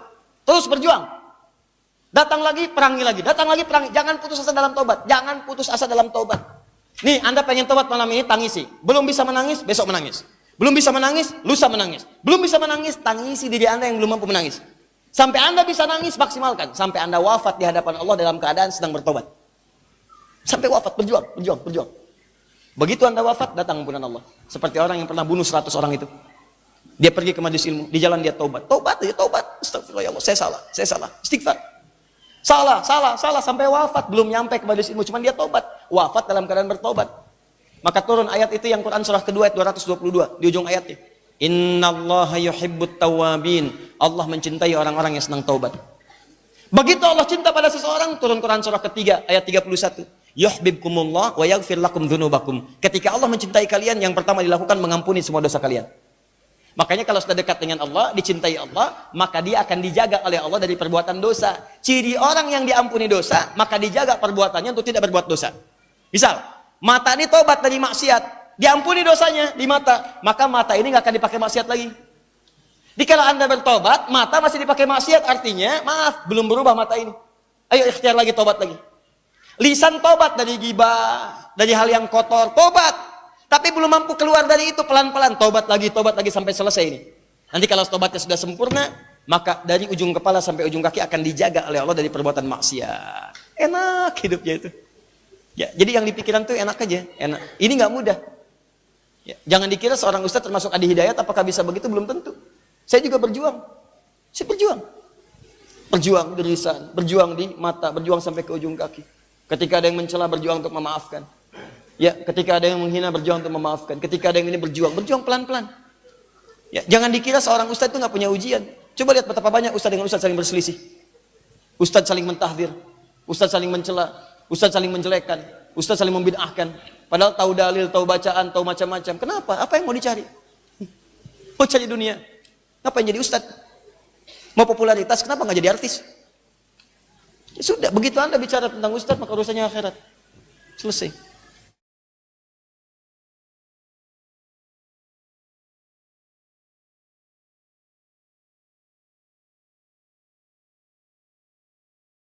Speaker 1: Terus berjuang. Datang lagi, perangi lagi. Datang lagi, perangi. Jangan putus asa dalam tobat. Jangan putus asa dalam tobat. Nih, Anda pengen tobat malam ini, tangisi. Belum bisa menangis, besok menangis. Belum bisa menangis, lusa menangis. Belum bisa menangis, tangisi diri Anda yang belum mampu menangis. Sampai Anda bisa nangis, maksimalkan. Sampai Anda wafat di hadapan Allah dalam keadaan sedang bertobat. Sampai wafat, berjuang. Begitu Anda wafat, datang ampunan Allah. Seperti orang yang pernah bunuh 100 orang itu. Dia pergi ke majelis ilmu, di jalan dia tobat. Tobat. Astagfirullah, ya Allah, saya salah. Istighfar. Salah, sampai wafat. Belum nyampe ke majelis ilmu, cuman dia tobat. Wafat dalam keadaan bertobat. Maka turun ayat itu yang Quran surah kedua ayat 222. Di ujung ayatnya. Innallaha yuhibbut tawwabin. Allah mencintai orang-orang yang senang taubat. Begitu Allah cinta pada seseorang, turun Quran surah ketiga ayat 31. Yuhibbukumullah wa yaghfir lakum dzunubakum. Ketika Allah mencintai kalian, yang pertama dilakukan mengampuni semua dosa kalian. Makanya kalau sudah dekat dengan Allah, dicintai Allah, maka dia akan dijaga oleh Allah dari perbuatan dosa. Ciri orang yang diampuni dosa, maka dijaga perbuatannya untuk tidak berbuat dosa. Misal, mata ini tobat dari maksiat, diampuni dosanya di mata, maka mata ini nggak akan dipakai maksiat lagi. Jadi kalau Anda bertobat, mata masih dipakai maksiat, artinya maaf, belum berubah mata ini. Ayo ikhtiar lagi, tobat lagi. Lisan tobat dari ghibah, dari hal yang kotor, tobat. Tapi belum mampu keluar dari itu, pelan-pelan tobat lagi sampai selesai ini. Nanti kalau tobatnya sudah sempurna, maka dari ujung kepala sampai ujung kaki akan dijaga oleh Allah dari perbuatan maksiat. Enak hidupnya itu. Ya, jadi yang dipikiran tuh enak aja, enak. Ini nggak mudah. Ya, jangan dikira seorang ustadz termasuk Adi Hidayat, apakah bisa begitu? Belum tentu. Saya juga berjuang. Berjuang di lisan, berjuang di mata, berjuang sampai ke ujung kaki. Ketika ada yang mencela, berjuang untuk memaafkan. Ya, ketika ada yang menghina, berjuang untuk memaafkan. Ketika ada yang ini, berjuang pelan-pelan. Ya, jangan dikira seorang ustadz itu nggak punya ujian. Coba lihat betapa banyak ustadz dengan ustadz saling berselisih. Ustadz saling mentahdir, ustadz saling mencela, ustadz saling menjelekkan, ustadz saling membid'ahkan. Padahal tahu dalil, tahu bacaan, tahu macam-macam. Kenapa? Apa yang mau dicari? Mau cari dunia. Ngapain jadi ustadz? Mau popularitas, kenapa nggak jadi artis? Ya sudah, begitu Anda bicara tentang ustadz, maka urusannya akhirat. Selesai.